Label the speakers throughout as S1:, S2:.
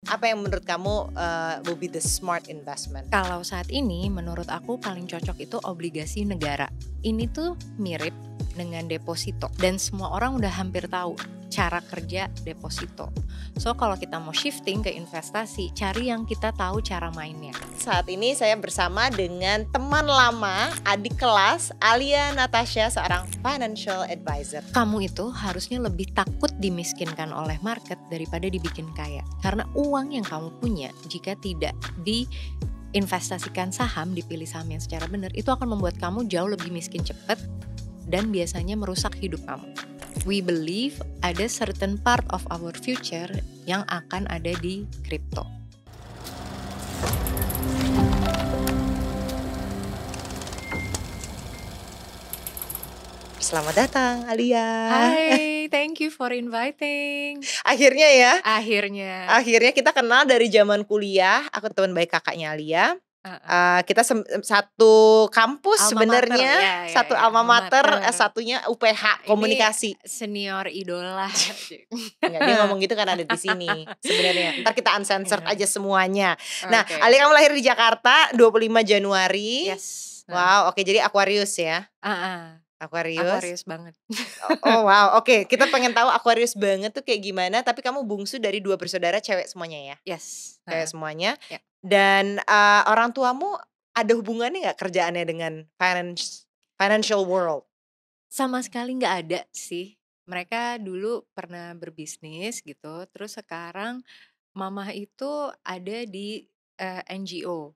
S1: Apa yang menurut kamu will be the smart investment?
S2: Kalau saat ini menurut aku paling cocok itu obligasi negara. Ini tuh mirip dengan deposito dan semua orang udah hampir tahu cara kerja deposito. So kalau kita mau shifting ke investasi, cari yang kita tahu cara mainnya.
S1: Saat ini saya bersama dengan teman lama, adik kelas, Alia Natasha, seorang financial advisor.
S2: Kamu itu harusnya lebih takut dimiskinkan oleh market daripada dibikin kaya. Karena uang yang kamu punya jika tidak diinvestasikan saham, dipilih saham yang secara benar, itu akan membuat kamu jauh lebih miskin cepat dan biasanya merusak hidup kamu. We believe ada certain part of our future yang akan ada di crypto.
S1: Selamat datang, Alia.
S2: Hai, thank you for inviting.
S1: Akhirnya ya.
S2: Akhirnya
S1: kita kenal dari zaman kuliah. Aku teman baik kakaknya Alia. Kita satu kampus sebenarnya, satu alma mater, satunya UPH komunikasi.
S2: Ini senior idola.
S1: Enggak, dia ngomong gitu karena ada di sini sebenarnya. Ntar kita uncensored aja semuanya. Nah,
S2: Okay.
S1: Alia kamu lahir di Jakarta 25 Januari.
S2: Yes.
S1: Wow, oke, jadi Aquarius ya.
S2: Aquarius banget.
S1: Oh wow, oke. Kita pengen tahu Aquarius banget tuh kayak gimana. Tapi kamu bungsu dari 2 bersaudara cewek semuanya ya?
S2: Yes.
S1: Cewek semuanya.
S2: Ya.
S1: Dan orang tuamu ada hubungannya nggak kerjaannya dengan financial world?
S2: Sama sekali nggak ada sih. Mereka dulu pernah berbisnis gitu. Terus sekarang mama itu ada di NGO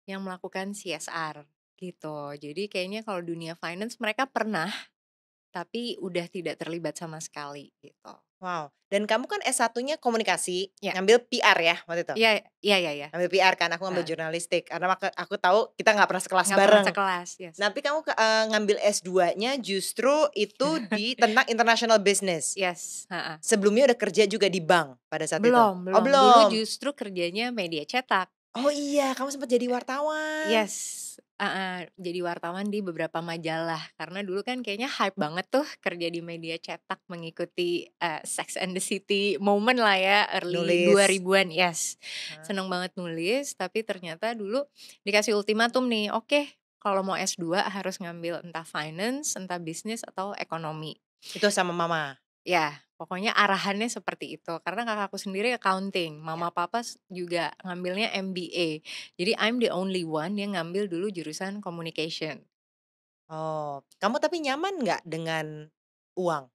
S2: yang melakukan CSR gitu. Jadi kayaknya kalau dunia finance mereka pernah, tapi udah tidak terlibat sama sekali gitu.
S1: Wow. Dan kamu kan S1-nya komunikasi,
S2: Ya.
S1: ngambil PR ya waktu itu?
S2: Iya.
S1: Ngambil PR kan, aku ngambil jurnalistik. Karena aku tahu kita nggak pernah sekelas
S2: Nggak
S1: bareng.
S2: pernah sekelas, yes.
S1: Tapi kamu ngambil S2-nya justru itu di tentang international business.
S2: Yes.
S1: Sebelumnya udah kerja juga di bank pada saat itu?
S2: Belum.
S1: Oh, belum.
S2: Dulu justru kerjanya media cetak.
S1: Oh iya, kamu sempat jadi wartawan.
S2: Yes. Jadi wartawan di beberapa majalah. Karena dulu kan kayaknya hype banget tuh kerja di media cetak, mengikuti Sex and the City moment lah ya, early
S1: Nulis.
S2: 2000-an. Yes. Seneng banget nulis, tapi ternyata dulu dikasih ultimatum nih, oke, kalau mau S2 harus ngambil entah finance, entah bisnis atau ekonomi.
S1: Itu sama mama?
S2: Ya, pokoknya arahannya seperti itu. Karena kakakku sendiri accounting, mama papa juga ngambilnya MBA. Jadi I'm the only one yang ngambil dulu jurusan communication.
S1: Oh, kamu tapi nyaman nggak dengan uang?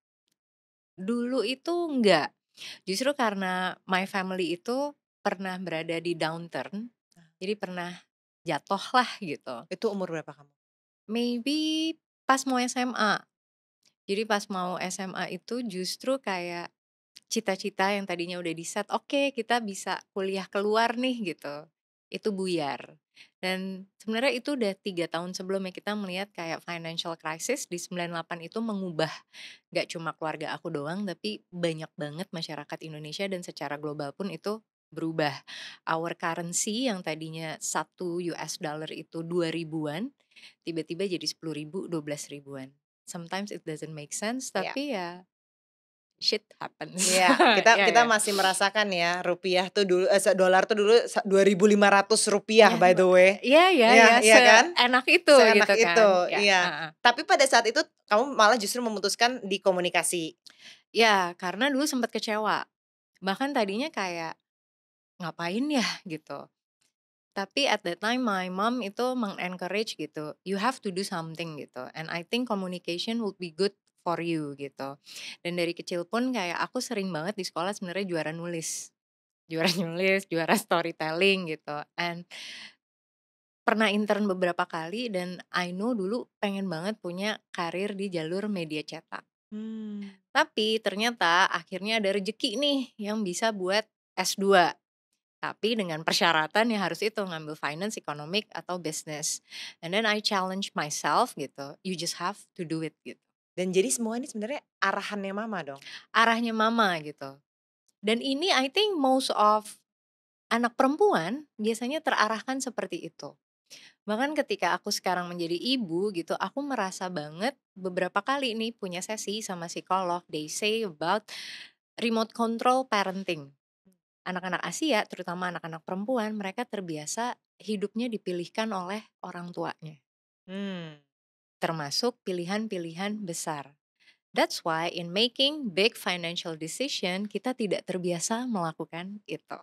S2: Dulu itu enggak. Justru karena my family itu pernah berada di downturn, jadi pernah jatuh lah gitu.
S1: Itu umur berapa kamu?
S2: Maybe pas mau SMA. Jadi pas mau SMA itu justru kayak cita-cita yang tadinya udah di-set, oke kita bisa kuliah keluar nih gitu, itu buyar. Dan sebenarnya itu udah 3 tahun sebelumnya kita melihat kayak financial crisis di 98 itu mengubah gak cuma keluarga aku doang, tapi banyak banget masyarakat Indonesia dan secara global pun itu berubah. Our currency yang tadinya 1 US dollar itu 2.000-an, tiba-tiba jadi 10.000, 12.000-an. Sometimes it doesn't make sense, tapi ya shit happens.
S1: Iya, kita masih merasakan ya, rupiah tuh dulu dolar tuh dulu Rp2.500 by the way.
S2: Iya,
S1: kan?
S2: seenak itu
S1: Seenak
S2: gitu
S1: itu,
S2: kan.
S1: iya. Tapi pada saat itu kamu malah justru memutuskan di komunikasi.
S2: Ya, karena dulu sempat kecewa. Bahkan tadinya kayak ngapain ya gitu. Tapi at that time my mom itu mengencourage gitu, you have to do something gitu. And I think communication would be good for you gitu. Dan dari kecil pun kayak aku sering banget di sekolah sebenarnya juara nulis, juara storytelling gitu. And pernah intern beberapa kali dan I know dulu pengen banget punya karir di jalur media cetak. Tapi ternyata akhirnya ada rezeki nih yang bisa buat S2. Tapi dengan persyaratan yang harus itu ngambil finance, economic atau business. And then I challenge myself gitu. You just have to do it gitu.
S1: Dan jadi semua ini sebenarnya arahannya mama dong?
S2: Arahnya mama gitu. Dan ini I think most of anak perempuan biasanya terarahkan seperti itu. Bahkan ketika aku sekarang menjadi ibu gitu, aku merasa banget beberapa kali nih punya sesi sama psikolog. They say about remote control parenting. Anak-anak Asia, terutama anak-anak perempuan, mereka terbiasa hidupnya dipilihkan oleh orang tuanya,
S1: Hmm.
S2: termasuk pilihan-pilihan besar. That's why in making big financial decision, kita tidak terbiasa melakukan itu.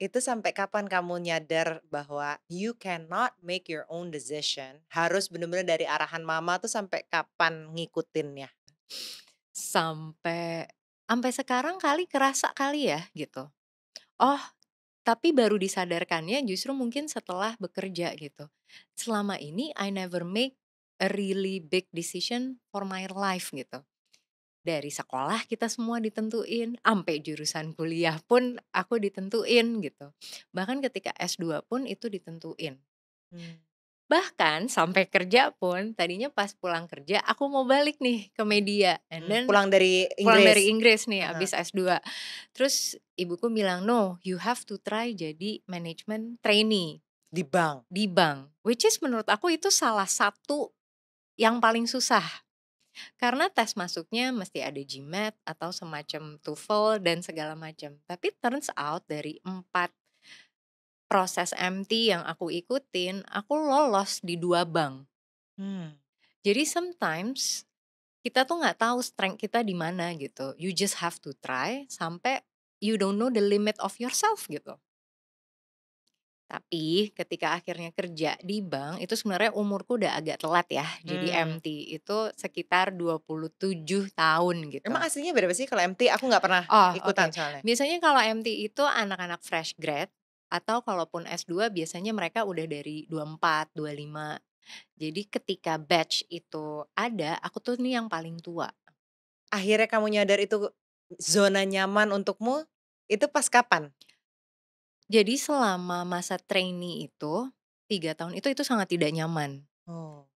S1: Itu sampai kapan kamu nyadar bahwa you cannot make your own decision, harus bener-bener dari arahan mama tuh sampai kapan ngikutinnya?
S2: Sampai sekarang kali kerasa kali ya gitu. Oh, tapi baru disadarkannya justru mungkin setelah bekerja gitu. Selama ini I never make a really big decision for my life gitu. Dari sekolah kita semua ditentuin, sampai jurusan kuliah pun aku ditentuin gitu. Bahkan ketika S2 pun itu ditentuin.
S1: Mmm.
S2: Bahkan sampai kerja pun tadinya pas pulang kerja aku mau balik nih ke media, and then
S1: Pulang dari
S2: pulang
S1: Inggris?
S2: dari Inggris nih
S1: Heeh.
S2: abis S2. Terus ibuku bilang, "No, you have to try jadi management trainee
S1: Di bank?
S2: di bank." Which is menurut aku itu salah satu yang paling susah. Karena tes masuknya mesti ada GMAT atau semacam TOEFL dan segala macam. Tapi turns out dari 4 proses MT yang aku ikutin, aku lolos di 2 bank.
S1: Mmm.
S2: Jadi sometimes kita tuh nggak tahu strength kita di mana gitu. You just have to try sampai you don't know the limit of yourself gitu. Tapi ketika akhirnya kerja di bank itu sebenarnya umurku udah agak telat ya. Jadi
S1: Mmm.
S2: MT itu sekitar 27 tahun gitu.
S1: Emang aslinya berapa sih kalau MT? Aku nggak pernah
S2: Oh, oke.
S1: ikutan soalnya.
S2: Biasanya kalau MT itu anak-anak fresh grad atau kalaupun S2 biasanya mereka udah dari 24, 25. Jadi ketika batch itu ada, aku tuh nih yang paling tua.
S1: Akhirnya kamu nyadar itu zona nyaman untukmu, itu pas kapan?
S2: Jadi selama masa trainee itu 3 tahun itu sangat tidak nyaman.
S1: Oh.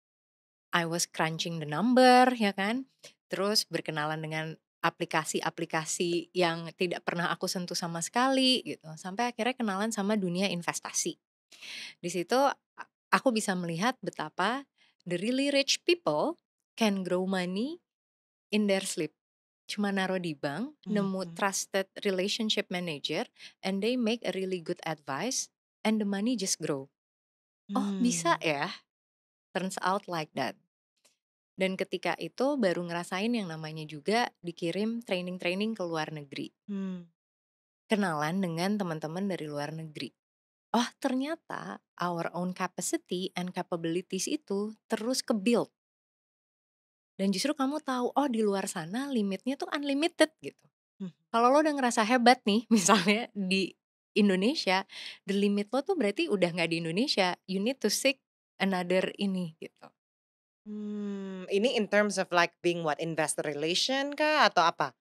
S2: I was crunching the number ya kan, terus berkenalan dengan aplikasi-aplikasi yang tidak pernah aku sentuh sama sekali gitu, sampai akhirnya kenalan sama dunia investasi. Di situ aku bisa melihat betapa the really rich people can grow money in their sleep. Cuma naruh di bank, nemu
S1: Mhm.
S2: trusted relationship manager, and they make a really good advice, and the money just grow. Oh bisa
S1: Mmm.
S2: ya, turns out like that. Dan ketika itu baru ngerasain yang namanya juga dikirim training-training ke luar negeri.
S1: Mmm.
S2: Kenalan dengan teman-teman dari luar negeri. Oh ternyata our own capacity and capabilities itu terus ke-build. Dan justru kamu tahu, oh di luar sana limitnya tuh unlimited gitu.
S1: Mhm.
S2: Kalau lo udah ngerasa hebat nih misalnya di Indonesia, the limit lo tuh berarti udah nggak di Indonesia, you need to seek another ini gitu.
S1: Ini in terms of like being what, investor relation kah atau apa?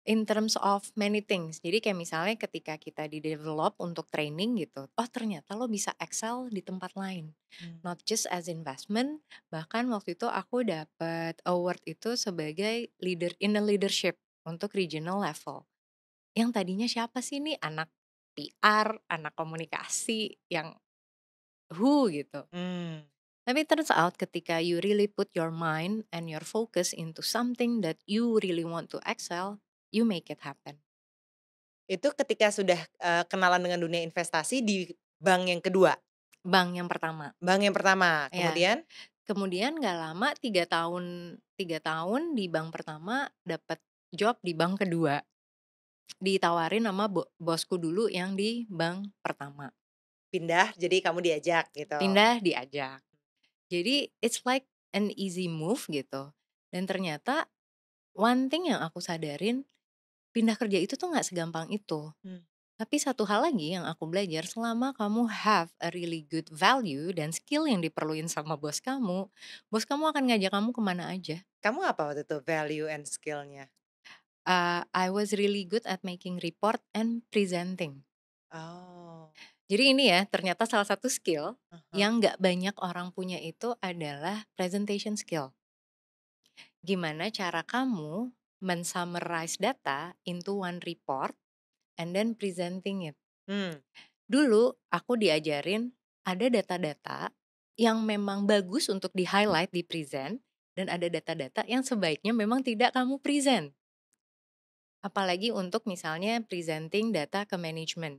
S2: In terms of many things. Jadi kayak misalnya ketika kita di-develop untuk training gitu, oh ternyata lo bisa excel di tempat lain.
S1: Mmm.
S2: Not just as investment, bahkan waktu itu aku dapat award itu sebagai leader in a leadership untuk regional level. Yang tadinya siapa sih nih anak PR, anak komunikasi yang who gitu.
S1: Mmm.
S2: Tapi turns out ketika you really put your mind and your focus into something that you really want to excel, you make it happen.
S1: Itu ketika sudah, kenalan dengan dunia investasi di bank yang kedua?
S2: Bank yang pertama,
S1: Bank yang pertama,
S2: ya.
S1: kemudian?
S2: Kemudian nggak lama 3 tahun di bank pertama dapat job di bank kedua. Ditawarin sama bosku dulu yang di bank pertama.
S1: Pindah, jadi kamu diajak gitu?
S2: Pindah diajak. Jadi it's like an easy move gitu. Dan ternyata one thing yang aku sadarin, pindah kerja itu tuh nggak segampang itu.
S1: Mmm.
S2: Tapi satu hal lagi yang aku belajar, selama kamu have a really good value dan skill yang diperluin sama bos kamu akan ngajak kamu kemana aja.
S1: Kamu apa waktu itu value and skill-nya?
S2: I was really good at making report and presenting.
S1: Oh.
S2: Jadi ini ya, ternyata salah satu skill
S1: Ah hah.
S2: yang nggak banyak orang punya itu adalah presentation skill. Gimana cara kamu men-summarize data into one report and then presenting it.
S1: Mmm.
S2: Dulu aku diajarin ada data-data yang memang bagus untuk di-highlight, di-present, dan ada data-data yang sebaiknya memang tidak kamu present. Apalagi untuk misalnya presenting data ke management.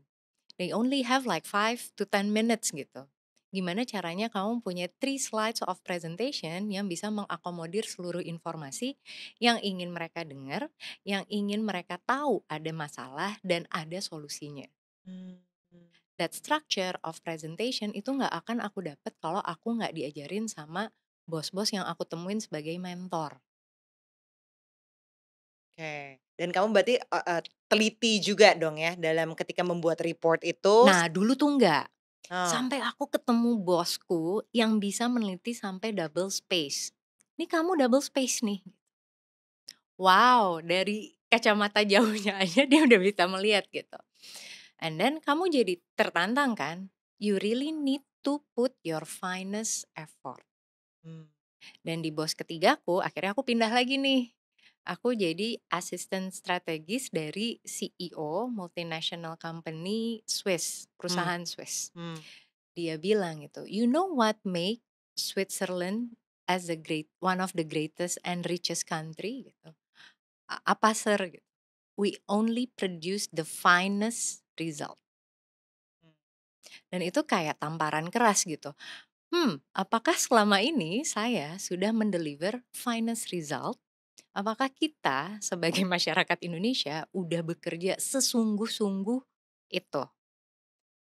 S2: They only have like 5 to 10 minutes gitu. Gimana caranya kamu punya 3 slides of presentation yang bisa mengakomodir seluruh informasi yang ingin mereka dengar, yang ingin mereka tahu ada masalah dan ada solusinya.
S1: Mmm.
S2: That structure of presentation itu nggak akan aku dapat kalau aku nggak diajarin sama bos-bos yang aku temuin sebagai mentor.
S1: Oke. Dan kamu berarti, teliti juga dong ya dalam ketika membuat report itu
S2: Nah dulu tuh nggak.
S1: oh,
S2: Sampai aku ketemu bosku yang bisa meneliti sampai double space. Ini kamu double space nih. Wow, dari kacamata jauhnya aja dia udah bisa melihat gitu. And then kamu jadi tertantang kan? You really need to put your finest effort.
S1: mmm,
S2: Dan di bos ketigaku, akhirnya aku pindah lagi nih. Aku jadi asisten strategis dari CEO multinational company Swiss,
S1: mmm,
S2: perusahaan Swiss.
S1: mmm,
S2: Dia bilang gitu, "You know what make Switzerland as one of the greatest and richest country?" gitu. Apa sir? Gitu. We only produce the finest result.
S1: mmm.
S2: Dan itu kayak tamparan keras gitu. Apakah selama ini saya sudah mendeliver finest result? Apakah kita sebagai masyarakat Indonesia udah bekerja sesungguh-sungguh itu?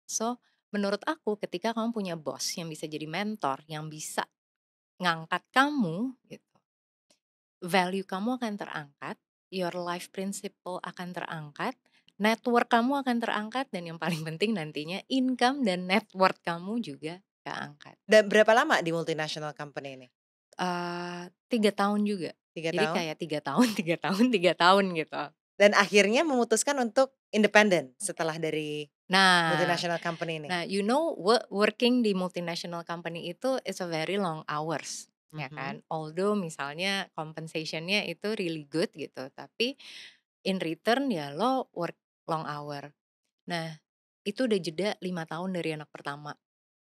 S2: So, menurut aku ketika kamu punya bos yang bisa jadi mentor, yang bisa ngangkat kamu gitu, value kamu akan terangkat, your life principle akan terangkat, network kamu akan terangkat, dan yang paling penting nantinya income dan net worth kamu juga keangkat.
S1: Dan berapa lama di multinational company ini?
S2: 3 tahun juga.
S1: 3
S2: Jadi
S1: tahun?
S2: kayak 3 tahun, 3 tahun, 3 tahun gitu.
S1: Dan akhirnya memutuskan untuk independen setelah dari
S2: Nah
S1: multinational company ini?
S2: nah you know working di multinational company itu is a very long hours, ya
S1: Mhm.
S2: kan. Although misalnya compensation-nya itu really good gitu, tapi in return ya lo work long hour. Nah, itu udah jeda 5 tahun dari anak pertama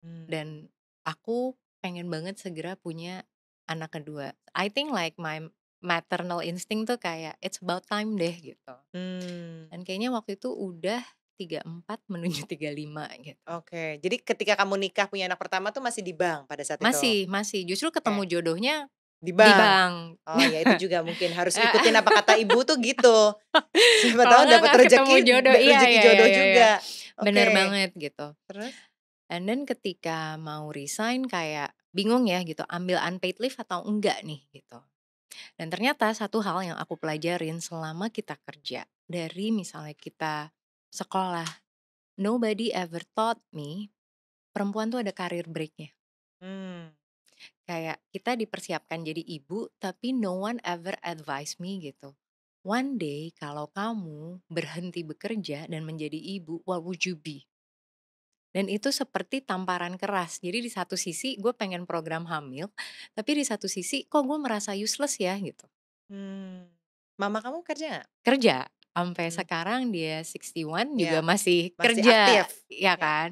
S1: Mmm,
S2: dan aku pengen banget segera punya anak kedua. I think like my maternal instinct tuh kayak it's about time deh gitu.
S1: mmm,
S2: Dan kayaknya waktu itu udah 34 menuju 35 gitu.
S1: oke. Jadi ketika kamu nikah punya anak pertama tuh masih di bank pada saat itu?
S2: Masih, justru ketemu
S1: Oke,
S2: jodohnya
S1: di
S2: di
S1: bank?
S2: bank.
S1: Oh ya itu juga mungkin harus ikutin apa kata ibu tuh gitu. Siapa
S2: Kalau
S1: tahu dapat
S2: nggak ketemu
S1: rezeki
S2: jodoh, iya
S1: rezeki
S2: iya iya
S1: jodoh
S2: iya iya,
S1: juga.
S2: bener
S1: Oke,
S2: banget gitu.
S1: terus?
S2: And then ketika mau resign kayak bingung ya gitu, ambil unpaid leave atau enggak nih gitu. Dan ternyata satu hal yang aku pelajarin selama kita kerja, dari misalnya kita sekolah, nobody ever taught me perempuan tuh ada career break-nya.
S1: Mmm,
S2: Kayak kita dipersiapkan jadi ibu, tapi no one ever advise me gitu. One day kalau kamu berhenti bekerja dan menjadi ibu, what would you be? Dan itu seperti tamparan keras. Jadi di satu sisi gue pengen program hamil, tapi di satu sisi kok gue merasa useless ya gitu.
S1: mmm. Mama kamu kerja nggak?
S2: Kerja, sampai
S1: Mmm,
S2: sekarang dia 61
S1: iya,
S2: juga masih
S1: masih
S2: kerja,
S1: aktif?
S2: ya
S1: Ya,
S2: kan.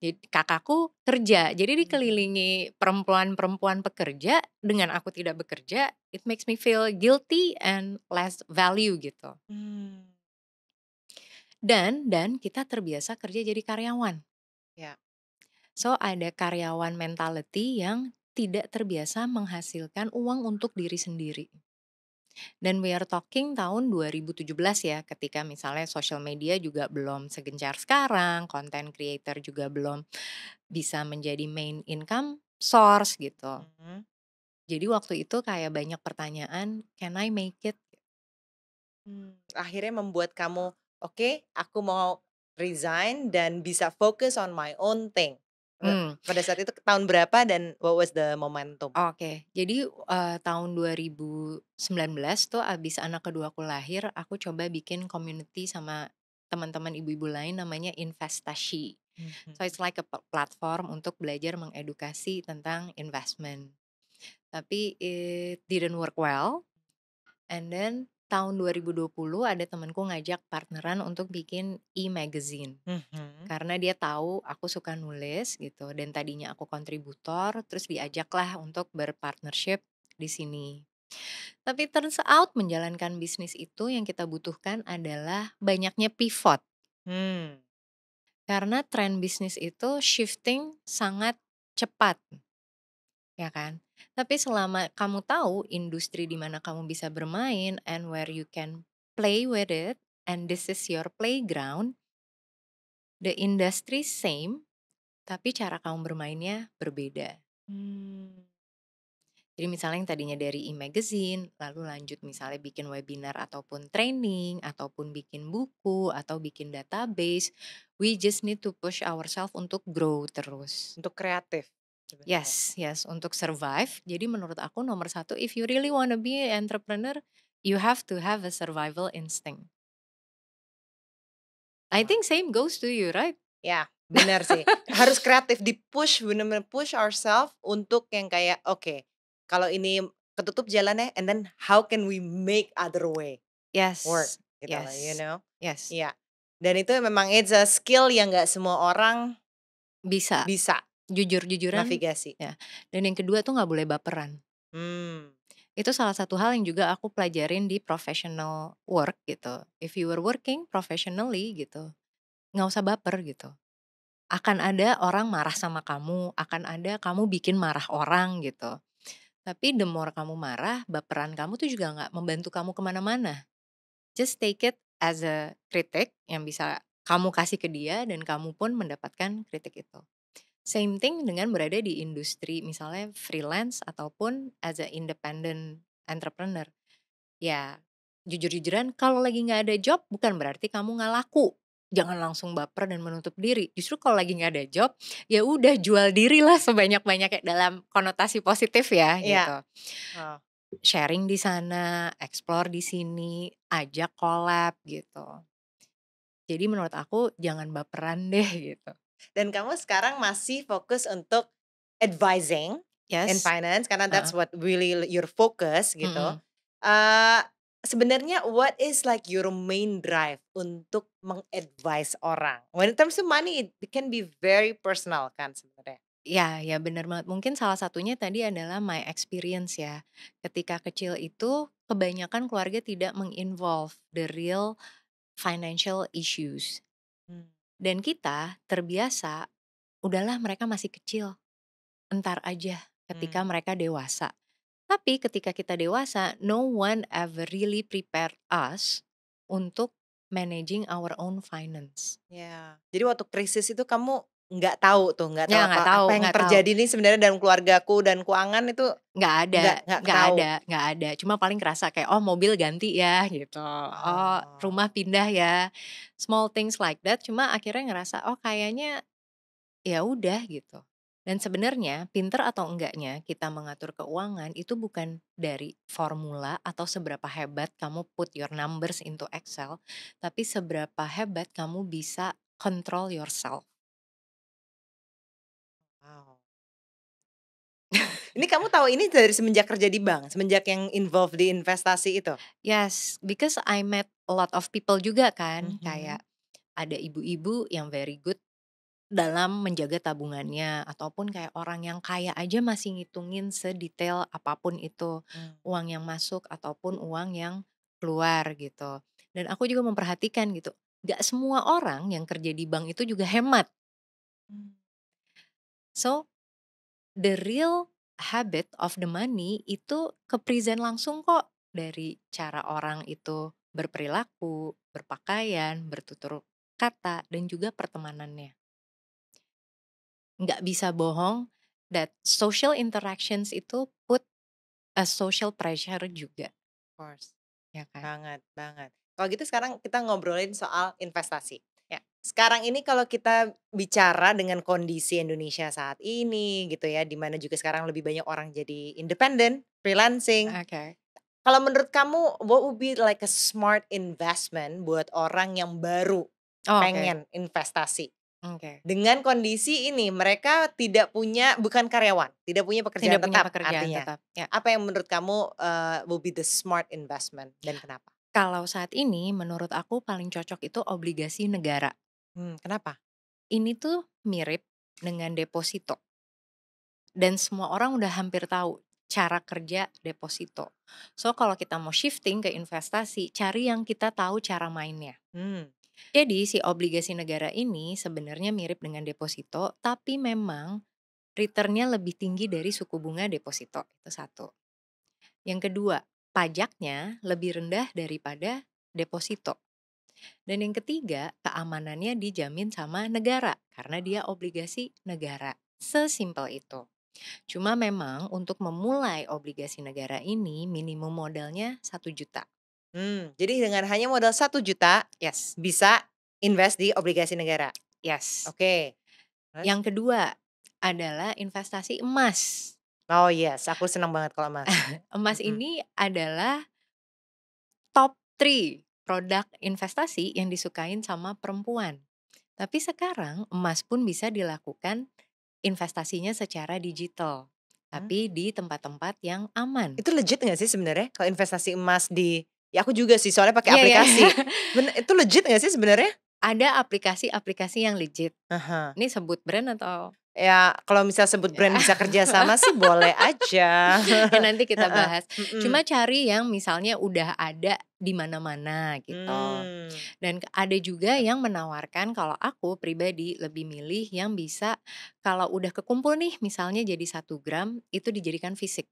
S2: Jadi kakakku kerja, jadi
S1: mhm,
S2: dikelilingi perempuan-perempuan pekerja, dengan aku tidak bekerja, it makes me feel guilty and less value gitu.
S1: mmm,
S2: Dan kita terbiasa kerja jadi karyawan.
S1: ya,
S2: So ada karyawan mentality yang tidak terbiasa menghasilkan uang untuk diri sendiri. Dan we are talking tahun 2017 ya, ketika misalnya social media juga belum segencar sekarang, content creator juga belum bisa menjadi main income source gitu.
S1: mhm,
S2: Jadi waktu itu kayak banyak pertanyaan, can I make it?
S1: akhirnya membuat kamu, "Oke, aku mau resign dan bisa fokus on my own thing."
S2: Hmm,
S1: Pada saat itu tahun berapa dan what was the momentum?
S2: oke. Jadi tahun 2019 tuh abis anak kedua aku lahir, aku coba bikin community sama teman-teman ibu-ibu lain namanya Investasi.
S1: Mhm,
S2: So it's like a platform untuk belajar mengedukasi tentang investment. Tapi it didn't work well, and then tahun 2020 ada temenku ngajak partneran untuk bikin e-magazine.
S1: mhm,
S2: Karena dia tahu aku suka nulis gitu dan tadinya aku kontributor, terus diajaklah untuk berpartnership di sini. Tapi turns out menjalankan bisnis itu yang kita butuhkan adalah banyaknya pivot.
S1: Hmm.
S2: Karena tren bisnis itu shifting sangat cepat, ya kan? Tapi selama kamu tahu industri di mana kamu bisa bermain and where you can play with it and this is your playground, the industry same, tapi cara kamu bermainnya berbeda.
S1: Hmm.
S2: Jadi misalnya yang tadinya dari e-magazine, lalu lanjut misalnya bikin webinar ataupun training, ataupun bikin buku, atau bikin database, we just need to push ourselves untuk grow terus.
S1: Untuk kreatif sebenarnya.
S2: Yes, yes, untuk survive. Jadi menurut aku nomor satu, if you really wanna be an entrepreneur, you have to have a survival instinct. I
S1: Wah.
S2: think same goes to you, right?
S1: Ya, benar sih. Harus kreatif, di-push, bener-bener push ourselves untuk yang kayak, oke, kalau ini ketutup jalannya, and then how can we make other way work,
S2: Yes,
S1: gitu loh, you
S2: yes,
S1: know?
S2: yes.
S1: Iya. Dan itu memang it's a skill yang nggak semua orang
S2: Bisa,
S1: bisa
S2: jujur-jujuran,
S1: navigasi.
S2: ya. Dan yang kedua tuh nggak boleh baperan.
S1: Hmm.
S2: Itu salah satu hal yang juga aku pelajarin di professional work gitu. If you were working professionally gitu, nggak usah baper gitu. Akan ada orang marah sama kamu, akan ada kamu bikin marah orang gitu. Tapi the more kamu marah, baperan kamu tuh juga nggak membantu kamu kemana-mana. Just take it as a kritik yang bisa kamu kasih ke dia dan kamu pun mendapatkan kritik itu. Same thing dengan berada di industri misalnya freelance ataupun as a independent entrepreneur. Ya, jujur-jujuran kalau lagi nggak ada job bukan berarti kamu nggak laku. Jangan langsung baper dan menutup diri. Justru kalau lagi nggak ada job, ya udah jual diri lah sebanyak-banyaknya dalam konotasi positif ya
S1: Iya.
S2: gitu.
S1: Oh.
S2: Sharing di sana, explore di sini, ajak collab gitu. Jadi menurut aku jangan baperan deh gitu.
S1: Dan kamu sekarang masih fokus untuk advising in
S2: Yes.
S1: finance karena
S2: Heeh.
S1: that's what really your focus gitu.
S2: Mm-mm.
S1: Sebenarnya what is like your main drive untuk meng-advise orang? When it comes to money, it can be very personal kan sebenarnya.
S2: Ya, ya benar banget. Mungkin salah satunya tadi adalah my experience ya. Ketika kecil itu kebanyakan keluarga tidak menginvolve the real financial issues.
S1: Hmm.
S2: Dan kita terbiasa, udahlah mereka masih kecil, entar aja ketika
S1: Hmm.
S2: mereka dewasa. Tapi ketika kita dewasa, no one ever really prepare us untuk managing our own finance.
S1: Ya. Jadi waktu krisis itu kamu nggak tahu
S2: Ya
S1: apa yang
S2: nggak tahu.
S1: terjadi nih sebenarnya dalam keluargaku dan keuangan itu
S2: Nggak ada
S1: nggak
S2: nggak
S1: tahu.
S2: ada nggak ada, cuma paling kerasa kayak, "Oh mobil ganti ya," gitu, "Oh
S1: Oh.
S2: rumah pindah ya." Small things like that, cuma akhirnya ngerasa, "Oh kayaknya ya udah," gitu. Dan sebenarnya pinter atau enggaknya kita mengatur keuangan itu bukan dari formula atau seberapa hebat kamu put your numbers into Excel, tapi seberapa hebat kamu bisa control yourself.
S1: Wow. Ini kamu tahu ini dari semenjak kerja di bank, semenjak yang involved di investasi itu?
S2: Yes, because I met a lot of people juga kan,
S1: Mhm.
S2: kayak ada ibu-ibu yang very good dalam menjaga tabungannya, ataupun kayak orang yang kaya aja masih ngitungin sedetail apapun itu,
S1: Mmm.
S2: uang yang masuk ataupun uang yang keluar gitu. Dan aku juga memperhatikan gitu, gak semua orang yang kerja di bank itu juga hemat.
S1: Mmm.
S2: So, the real habit of the money itu ke-present langsung kok dari cara orang itu berperilaku, berpakaian, bertutur kata, dan juga pertemanannya. Nggak bisa bohong that social interactions itu put a social pressure juga,
S1: Of course,
S2: ya kan?
S1: banget banget. Kalau gitu sekarang kita ngobrolin soal investasi.
S2: Ya.
S1: Sekarang ini kalau kita bicara dengan kondisi Indonesia saat ini gitu ya, di mana juga sekarang lebih banyak orang jadi independen, freelancing.
S2: Oke.
S1: Kalau menurut kamu what would be like a smart investment buat orang yang baru
S2: Oh, oke
S1: pengen investasi?
S2: oke.
S1: Dengan kondisi ini, mereka tidak punya bukan karyawan, tidak punya
S2: Tidak
S1: pekerjaan
S2: punya
S1: tetap
S2: pekerjaan
S1: artinya.
S2: tetap, ya.
S1: Apa yang menurut kamu, will be the smart investment dan kenapa?
S2: Kalau saat ini menurut aku paling cocok itu obligasi negara.
S1: Kenapa?
S2: Ini tuh mirip dengan deposito dan semua orang udah hampir tahu cara kerja deposito. So kalau kita mau shifting ke investasi, cari yang kita tahu cara mainnya.
S1: Hmm.
S2: Jadi si obligasi negara ini sebenarnya mirip dengan deposito, tapi memang returnnya lebih tinggi dari suku bunga deposito, itu satu. Yang kedua, pajaknya lebih rendah daripada deposito. Dan yang ketiga, keamanannya dijamin sama negara karena dia obligasi negara. Sesimpel itu. Cuma memang untuk memulai obligasi negara ini minimum modalnya 1 juta.
S1: Jadi dengan hanya modal 1 juta
S2: Yes,
S1: bisa invest di obligasi negara.
S2: yes.
S1: Oke. Terus?
S2: Yang kedua adalah investasi emas.
S1: Oh yes, aku senang banget kalau emas.
S2: Emas
S1: Mhm.
S2: ini adalah top 3 produk investasi yang disukain sama perempuan. Tapi sekarang emas pun bisa dilakukan investasinya secara digital,
S1: Mmm.
S2: tapi di tempat-tempat yang aman.
S1: Itu legit nggak sih sebenarnya kalau investasi emas ya aku juga sih soalnya pakai
S2: Iya ya.
S1: aplikasi. Itu legit nggak sih sebenarnya?
S2: Ada aplikasi-aplikasi yang legit.
S1: Aha.
S2: Ini sebut brand atau
S1: Ya kalau misal sebut brand bisa kerja sama sih boleh aja.
S2: ya nanti kita
S1: Heeh,
S2: bahas.
S1: mhm.
S2: Cuma cari yang misalnya udah ada di mana-mana gitu.
S1: Mmm.
S2: Dan ada juga yang menawarkan kalau aku pribadi lebih milih yang bisa kalau udah kekumpul nih misalnya jadi 1 gram itu dijadikan fisik.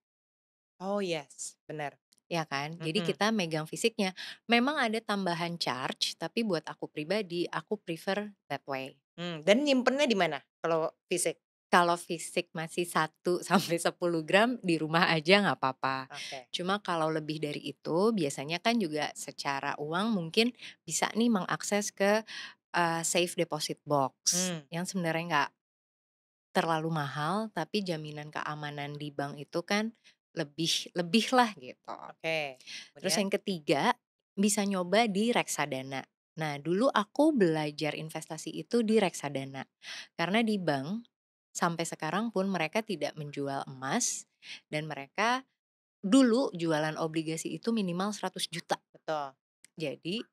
S1: Oh yes, benar.
S2: Ya kan? Jadi
S1: Mhm.
S2: kita megang fisiknya. Memang ada tambahan charge, tapi buat aku pribadi, aku prefer that way.
S1: Dan nyimpennya di mana kalau fisik?
S2: Kalau fisik masih 1 sampai 10 gram di rumah aja nggak apa-apa.
S1: Oke.
S2: Cuma kalau lebih dari itu, biasanya kan juga secara uang mungkin bisa nih mengakses ke safe deposit box
S1: Mmm.
S2: yang sebenarnya nggak terlalu mahal, tapi jaminan keamanan di bank itu kan lebih lebih lah gitu.
S1: Oke.
S2: Terus
S1: Kemudian?
S2: yang ketiga, bisa nyoba di reksadana. Nah, dulu aku belajar investasi itu di reksadana. Karena di bank, sampai sekarang pun mereka tidak menjual emas dan mereka dulu jualan obligasi itu minimal 100 juta.
S1: Betul.
S2: Jadi,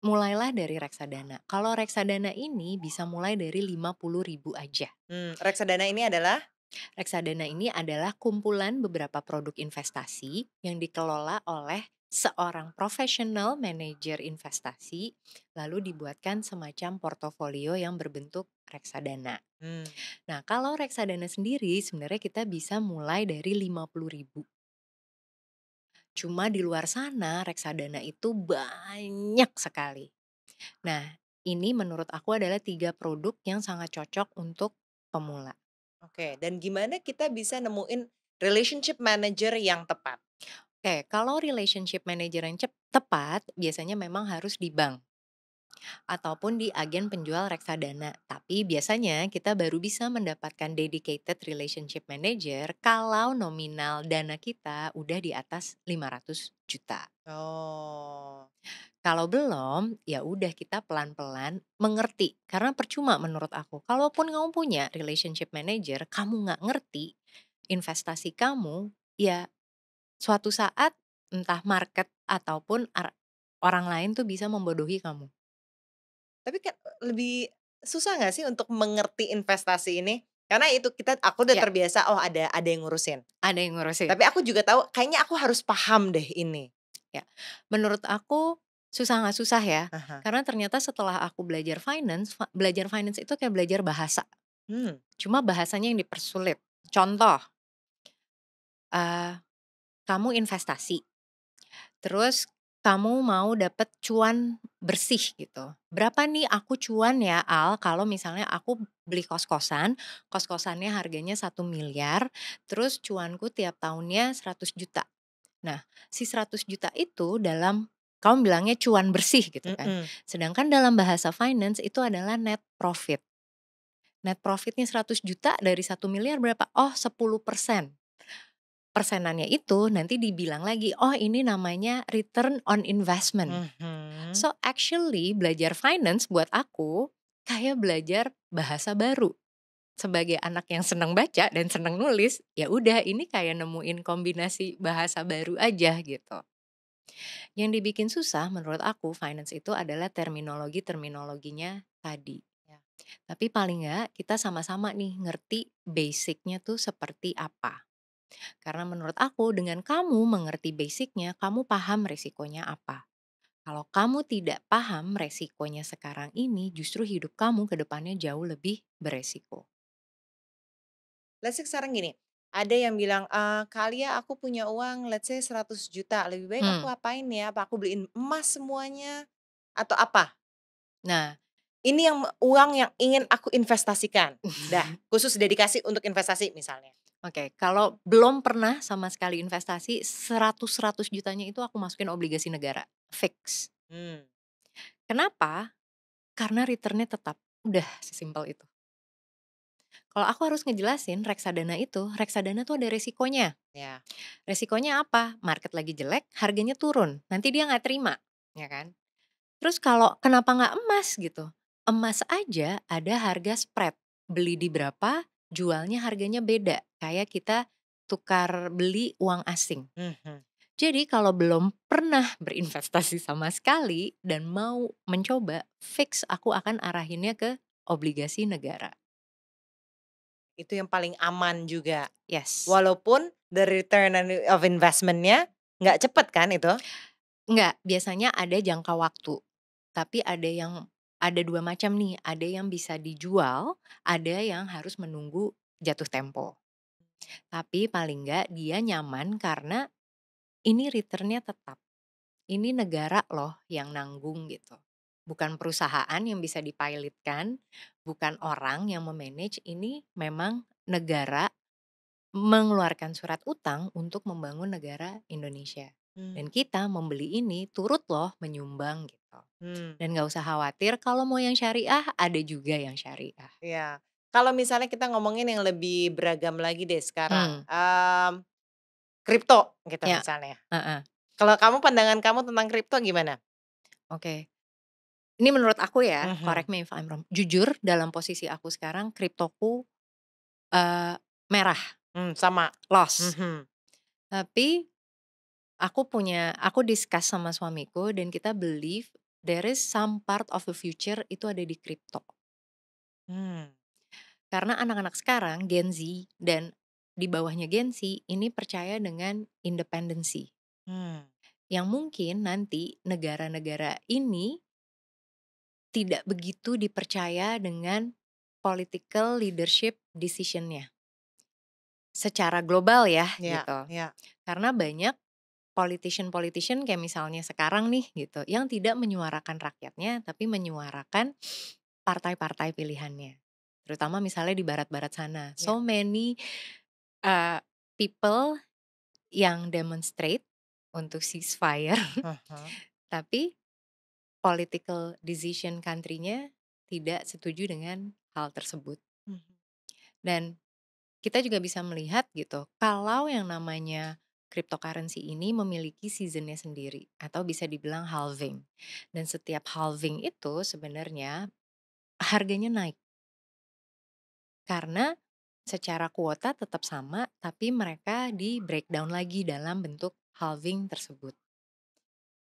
S2: mulailah dari reksadana. Kalau reksadana ini bisa mulai dari 50.000 aja.
S1: Reksadana ini adalah?
S2: Reksadana ini adalah kumpulan beberapa produk investasi yang dikelola oleh seorang profesional manajer investasi, lalu dibuatkan semacam portofolio yang berbentuk reksadana.
S1: Mmm.
S2: Nah, kalau reksadana sendiri sebenarnya kita bisa mulai dari 50.000. Cuma di luar sana reksadana itu banyak sekali. Nah, ini menurut aku adalah 3 produk yang sangat cocok untuk pemula.
S1: Oke, dan gimana kita bisa nemuin relationship manager yang tepat?
S2: Oke, kalau relationship manager yang tepat biasanya memang harus di bank ataupun di agen penjual reksadana. Tapi biasanya kita baru bisa mendapatkan dedicated relationship manager kalau nominal dana kita udah di atas 500 juta.
S1: Oh.
S2: Kalau belum, ya udah kita pelan-pelan mengerti. Karena percuma menurut aku. Kalaupun kamu punya relationship manager, kamu nggak ngerti investasi kamu, ya suatu saat entah market ataupun orang lain tuh bisa membodohi kamu.
S1: Tapi kan lebih susah nggak sih untuk mengerti investasi ini? Karena itu aku udah
S2: Ya,
S1: terbiasa, oh ada yang ngurusin.
S2: ada yang ngurusin.
S1: Tapi aku juga tahu kayaknya aku harus paham deh ini.
S2: Ya, menurut aku susah nggak susah ya.
S1: Aha.
S2: Karena ternyata setelah aku belajar finance itu kayak belajar bahasa.
S1: Hmm.
S2: Cuma bahasanya yang dipersulit. Contoh, eh, kamu investasi, terus kamu mau dapet cuan bersih gitu. Berapa nih aku cuan ya Al kalau misalnya aku beli kos-kosan, kos-kosannya harganya 1 miliar, terus cuanku tiap tahunnya 100 juta. Nah, si 100 juta itu kamu bilangnya cuan bersih gitu kan.
S1: Mhm.
S2: Sedangkan dalam bahasa finance itu adalah net profit. Net profitnya 100 juta dari 1 miliar berapa? Oh 10%. Persenannya itu nanti dibilang lagi, oh ini namanya return on investment.
S1: Mhm.
S2: So actually belajar finance buat aku kayak belajar bahasa baru. Sebagai anak yang senang baca dan senang nulis, ya udah ini kayak nemuin kombinasi bahasa baru aja gitu. Yang dibikin susah menurut aku finance itu adalah terminologinya tadi.
S1: Ya.
S2: Tapi paling nggak kita sama-sama nih ngerti basicnya tuh seperti apa. Karena menurut aku dengan kamu mengerti basicnya, kamu paham resikonya apa. Kalau kamu tidak paham resikonya sekarang ini, justru hidup kamu ke depannya jauh lebih beresiko.
S1: Let's say sekarang gini, ada yang bilang, "Kak Alia, aku punya uang let's say 100 juta, lebih baik aku
S2: Hmm.
S1: apain ya? Apa aku beliin emas semuanya? Atau apa?
S2: Nah,
S1: Ini yang uang yang ingin aku investasikan." Dah, khusus dedikasi untuk investasi misalnya.
S2: oke, kalau belum pernah sama sekali investasi, 100 jutanya itu aku masukin obligasi negara, fix.
S1: Mmm,
S2: Kenapa? Karena returnnya tetap, udah sesimpel itu. Kalau aku harus ngejelasin reksadana tuh ada resikonya.
S1: ya.
S2: Resikonya apa? Market lagi jelek, harganya turun, nanti dia nggak terima, ya kan? Terus kalau kenapa nggak emas gitu? Emas aja ada harga spread, beli di berapa, jualnya harganya beda, kayak kita tukar beli uang asing.
S1: Mhm.
S2: Jadi kalau belum pernah berinvestasi sama sekali dan mau mencoba, fix aku akan arahinnya ke obligasi negara.
S1: Itu yang paling aman juga.
S2: Yes.
S1: Walaupun the return of investment-nya nggak cepet kan itu?
S2: Enggak, biasanya ada jangka waktu. Tapi ada 2 macam nih, ada yang bisa dijual, ada yang harus menunggu jatuh tempo. Tapi paling enggak dia nyaman karena ini return-nya tetap. Ini negara loh yang nanggung gitu. Bukan perusahaan yang bisa dipilotkan, bukan orang yang me-manage, ini memang negara mengeluarkan surat utang untuk membangun negara Indonesia.
S1: Mmm,
S2: Dan kita membeli ini turut loh menyumbang gitu.
S1: mmm,
S2: Dan nggak usah khawatir kalau mau yang syariah, ada juga yang syariah.
S1: iya. Kalau misalnya kita ngomongin yang lebih beragam lagi deh sekarang,
S2: Hmm,
S1: kripto gitu
S2: ya,
S1: misalnya.
S2: heeh,
S1: Kalau kamu pandangan kamu tentang kripto gimana?
S2: oke. Ini menurut aku ya,
S1: Mhm,
S2: correct me if I'm wrong. Jujur dalam posisi aku sekarang kriptoku, merah,
S1: sama,
S2: loss.
S1: mhm,
S2: Tapi aku discuss sama suamiku dan kita believe there is some part of the future itu ada di kripto.
S1: mmm,
S2: Karena anak-anak sekarang Gen Z dan di bawahnya Gen Z ini percaya dengan independensi.
S1: mmm,
S2: Yang mungkin nanti negara-negara ini tidak begitu dipercaya dengan political leadership decision-nya. Secara global ya
S1: iya
S2: gitu.
S1: iya,
S2: Karena banyak politician-politician kayak misalnya sekarang nih gitu, yang tidak menyuarakan rakyatnya tapi menyuarakan partai-partai pilihannya. Terutama misalnya di barat-barat sana.
S1: iya,
S2: So many uh, people yang demonstrate untuk ceasefire,
S1: mhm,
S2: tapi political decision country-nya tidak setuju dengan hal tersebut.
S1: mhm,
S2: Dan kita juga bisa melihat gitu, kalau yang namanya cryptocurrency ini memiliki seasonnya sendiri atau bisa dibilang halving. Dan setiap halving itu sebenarnya harganya naik karena secara kuota tetap sama tapi mereka di breakdown lagi dalam bentuk halving tersebut.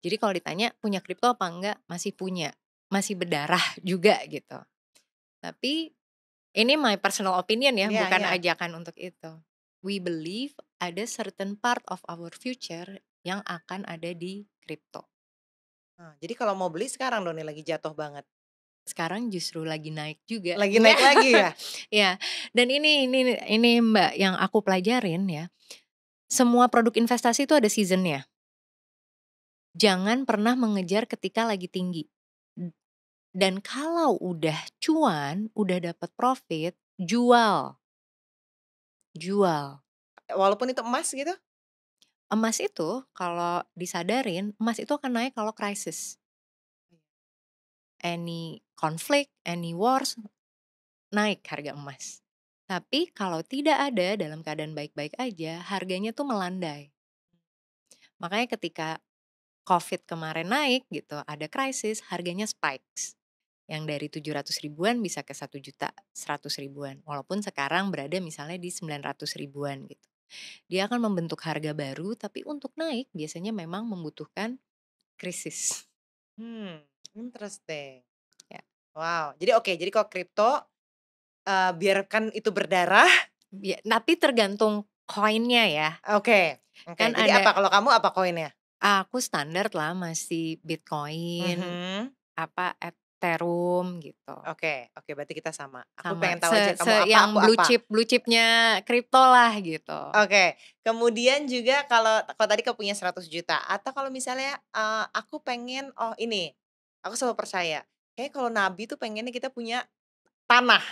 S2: Jadi kalau ditanya punya kripto apa enggak? Masih punya, masih berdarah juga gitu. Tapi ini my personal opinion ya,
S1: iya
S2: bukan
S1: iya.
S2: ajakan untuk itu. We believe ada certain part of our future yang akan ada di kripto.
S1: Jadi kalau mau beli sekarang dong nih lagi jatuh banget?
S2: Sekarang justru lagi naik juga.
S1: Lagi naik lagi ya?
S2: Ya, dan ini Mbak yang aku pelajarin ya, semua produk investasi itu ada seasonnya. Jangan pernah mengejar ketika lagi tinggi. Dan kalau udah cuan, udah dapat profit, jual, jual.
S1: Walaupun itu emas gitu?
S2: Emas itu kalau disadarin, emas itu akan naik kalau krisis. Any conflict, any wars, naik harga emas. Tapi kalau tidak ada dalam keadaan baik-baik aja, harganya tuh melandai. Makanya ketika COVID kemarin naik gitu, ada krisis, harganya spikes. Yang dari 700 ribuan bisa ke 1 juta 100 ribuan. Walaupun sekarang berada misalnya di 900 ribuan gitu. Dia akan membentuk harga baru, tapi untuk naik biasanya memang membutuhkan krisis.
S1: Hmm, interesting.
S2: Ya,
S1: Wow, jadi oke, kalau kripto, biarkan itu berdarah.
S2: tapi tergantung koinnya ya.
S1: Oke, oke.
S2: Kan
S1: Jadi apa
S2: ada
S1: kalau kamu apa koinnya?
S2: aku standar lah masih Bitcoin,
S1: Mhm.
S2: Ethereum gitu.
S1: Oke, oke berarti kita sama. Aku
S2: Sama
S1: pengen tahu aja kamu apa,
S2: yang
S1: aku apa.
S2: blue chipnya kripto lah gitu.
S1: Oke, kemudian juga kalau kalau tadi kamu punya 100 juta atau kalau misalnya, aku pengen, oh ini, aku selalu percaya, kayaknya kalau nabi tuh pengennya kita punya tanah,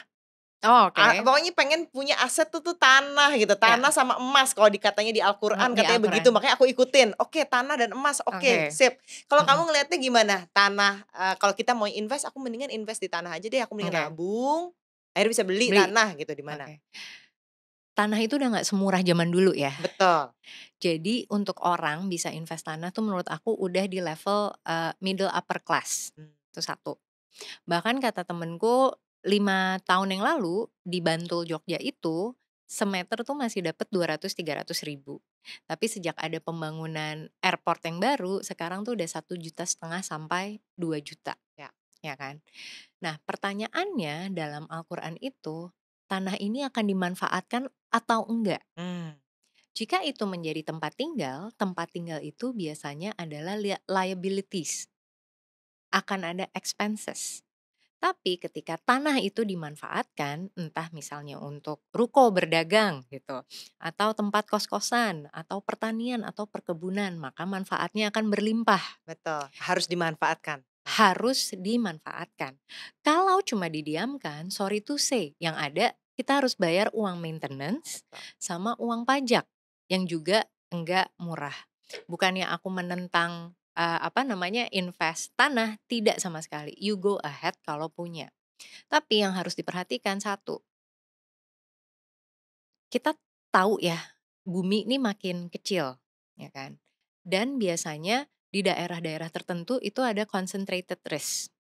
S2: Oh, oke.
S1: pokoknya pengen punya aset tuh tanah gitu,
S2: Ya,
S1: tanah sama emas kalau katanya di Al-Qur'an
S2: di
S1: katanya begitu,
S2: Al-Quran.
S1: makanya aku ikutin. Oke, tanah dan emas, oke,
S2: Oke.
S1: sip. Kalau
S2: Mhm,
S1: kamu ngelihatnya gimana? Tanah, kalau kita mau invest, aku mendingan invest di tanah aja deh, aku mendingan
S2: oke.
S1: nabung, akhirnya bisa beli
S2: Beli.
S1: tanah gitu, di mana?
S2: Oke. Tanah itu udah nggak semurah zaman dulu ya.
S1: Betul.
S2: Jadi untuk orang bisa invest tanah tuh menurut aku udah di level, middle upper class,
S1: Mmm,
S2: itu satu. Bahkan kata temenku 5 tahun yang lalu di Bantul Jogja itu, semeter tuh masih dapat 200.000-300.000. Tapi sejak ada pembangunan airport yang baru, sekarang tuh udah 1,5 juta sampai 2 juta,
S1: ya.
S2: ya kan. Nah pertanyaannya dalam Al-Quran itu, tanah ini akan dimanfaatkan atau enggak?
S1: Mmm,
S2: Jika itu menjadi tempat tinggal itu biasanya adalah liabilities, akan ada expenses. Tapi ketika tanah itu dimanfaatkan, entah misalnya untuk ruko berdagang gitu, atau tempat kos-kosan, atau pertanian atau perkebunan, maka manfaatnya akan berlimpah,
S1: betul, harus dimanfaatkan tanahnya.
S2: harus dimanfaatkan. Kalau cuma didiamkan, sorry to say, yang ada kita harus bayar uang maintenance
S1: Betul.
S2: sama uang pajak yang juga enggak murah. Bukannya aku menentang apa namanya invest tanah, tidak sama sekali. You go ahead kalau punya. Tapi yang harus diperhatikan satu, kita tahu ya bumi ini makin kecil, ya kan? Dan biasanya di daerah-daerah tertentu itu ada concentrated risk.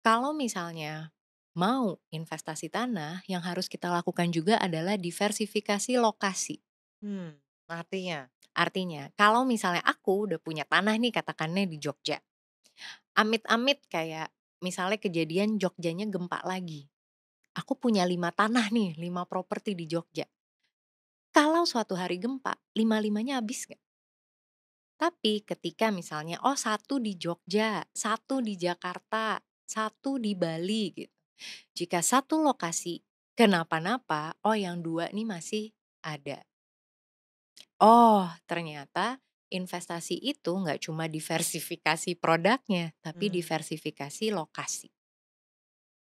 S2: Kalau misalnya mau investasi tanah, yang harus kita lakukan juga adalah diversifikasi lokasi.
S1: Mmm, artinya?
S2: Artinya, kalau misalnya aku udah punya tanah nih katakannya di Jogja, amit-amit kayak misalnya kejadian Jogjanya gempa lagi. Aku punya 5 tanah nih, 5 properti di Jogja. Kalau suatu hari gempa, lima-limanya habis nggak? Tapi ketika misalnya, oh satu di Jogja, satu di Jakarta, satu di Bali gitu. Jika satu lokasi kenapa-napa, oh yang 2 nih masih ada. Oh ternyata investasi itu nggak cuma diversifikasi produknya, tapi
S1: Mmm,
S2: diversifikasi lokasi.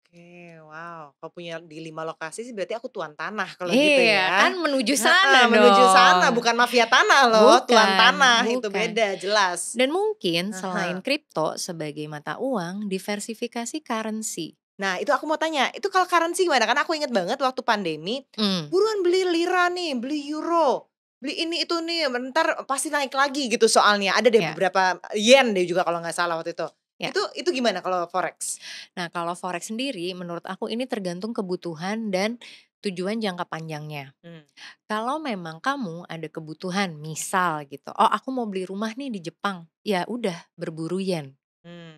S1: oke, wow, kalau punya di 5 lokasi sih berarti aku tuan tanah kalau gitu
S2: Iya, kan
S1: ya.
S2: menuju sana
S1: Heeh, menuju sana,
S2: dong.
S1: bukan mafia tanah loh, tuan
S2: Bukan,
S1: tanah, itu
S2: bukan.
S1: beda, jelas.
S2: Dan mungkin selain
S1: Aha.
S2: kripto sebagai mata uang, diversifikasi currency.
S1: Nah, itu aku mau tanya, itu kalau currency gimana? Karena aku inget banget waktu pandemi,
S2: Mmm,
S1: buruan beli lira nih, beli euro, beli ini itu nih, bentar pasti naik lagi gitu soalnya. Ada deh
S2: ya,
S1: beberapa yen deh juga kalau nggak salah waktu itu.
S2: ya.
S1: Itu gimana kalau forex?
S2: Nah, kalau forex sendiri menurut aku ini tergantung kebutuhan dan tujuan jangka panjangnya.
S1: Mmm,
S2: Kalau memang kamu ada kebutuhan, misal gitu, "Oh, aku mau beli rumah nih di Jepang." Ya udah, berburu yen.
S1: mmm.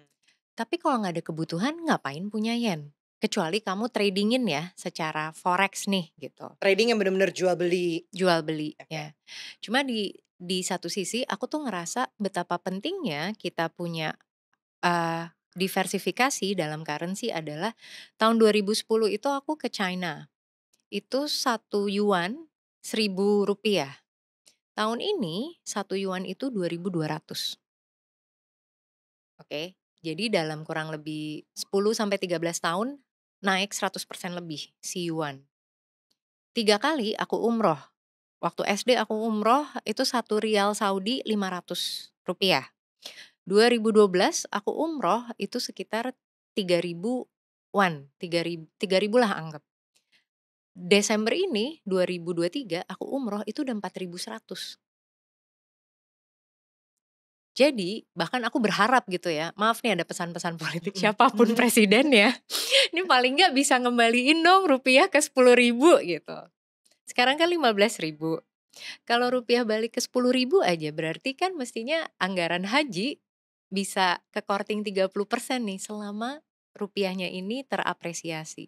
S2: Tapi kalau nggak ada kebutuhan, ngapain punya yen? Kecuali kamu tradingin ya secara forex nih gitu.
S1: Trading yang bener-bener jual beli.
S2: Jual beli,
S1: Oke.
S2: ya. Cuma di satu sisi aku tuh ngerasa betapa pentingnya kita punya, diversifikasi dalam currency adalah tahun 2010 itu aku ke China, itu satu yuan Rp1.000. Tahun ini satu yuan itu 2.200, oke. Jadi dalam kurang lebih 10 sampai 13 tahun naik 100% lebih si yuan. 3 kali aku umroh. Waktu SD aku umroh itu satu rial Saudi Rp500. 2012 aku umroh itu sekitar 3.000 won, 3.000 lah anggap. Desember ini 2023 aku umroh itu udah 4.100. Jadi bahkan aku berharap gitu ya, maaf nih ada pesan-pesan politik siapapun presidennya, ini paling nggak bisa ngembaliin dong rupiah ke 10.000 gitu. Sekarang kan 15.000. Kalau rupiah balik ke 10.000 aja berarti kan mestinya anggaran haji bisa ke korting 30% nih selama rupiahnya ini terapresiasi.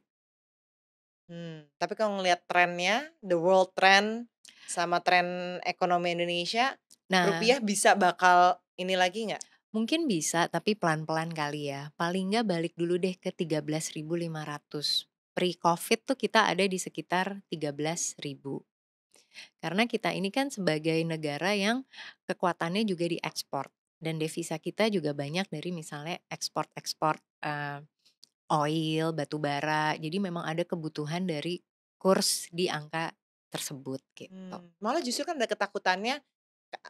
S1: Tapi kalau ngelihat trennya, the world trend sama tren ekonomi Indonesia,
S2: Nah,
S1: rupiah bisa bakal ini lagi nggak?
S2: mungkin bisa tapi pelan-pelan kali ya. Paling nggak balik dulu deh ke 13.500. Pre-Covid tuh kita ada di sekitar 13.000. Karena kita ini kan sebagai negara yang kekuatannya juga diekspor dan devisa kita juga banyak dari misalnya ekspor-ekspor oil, batu bara. Jadi memang ada kebutuhan dari kurs di angka tersebut gitu.
S1: Malah justru kan ada ketakutannya,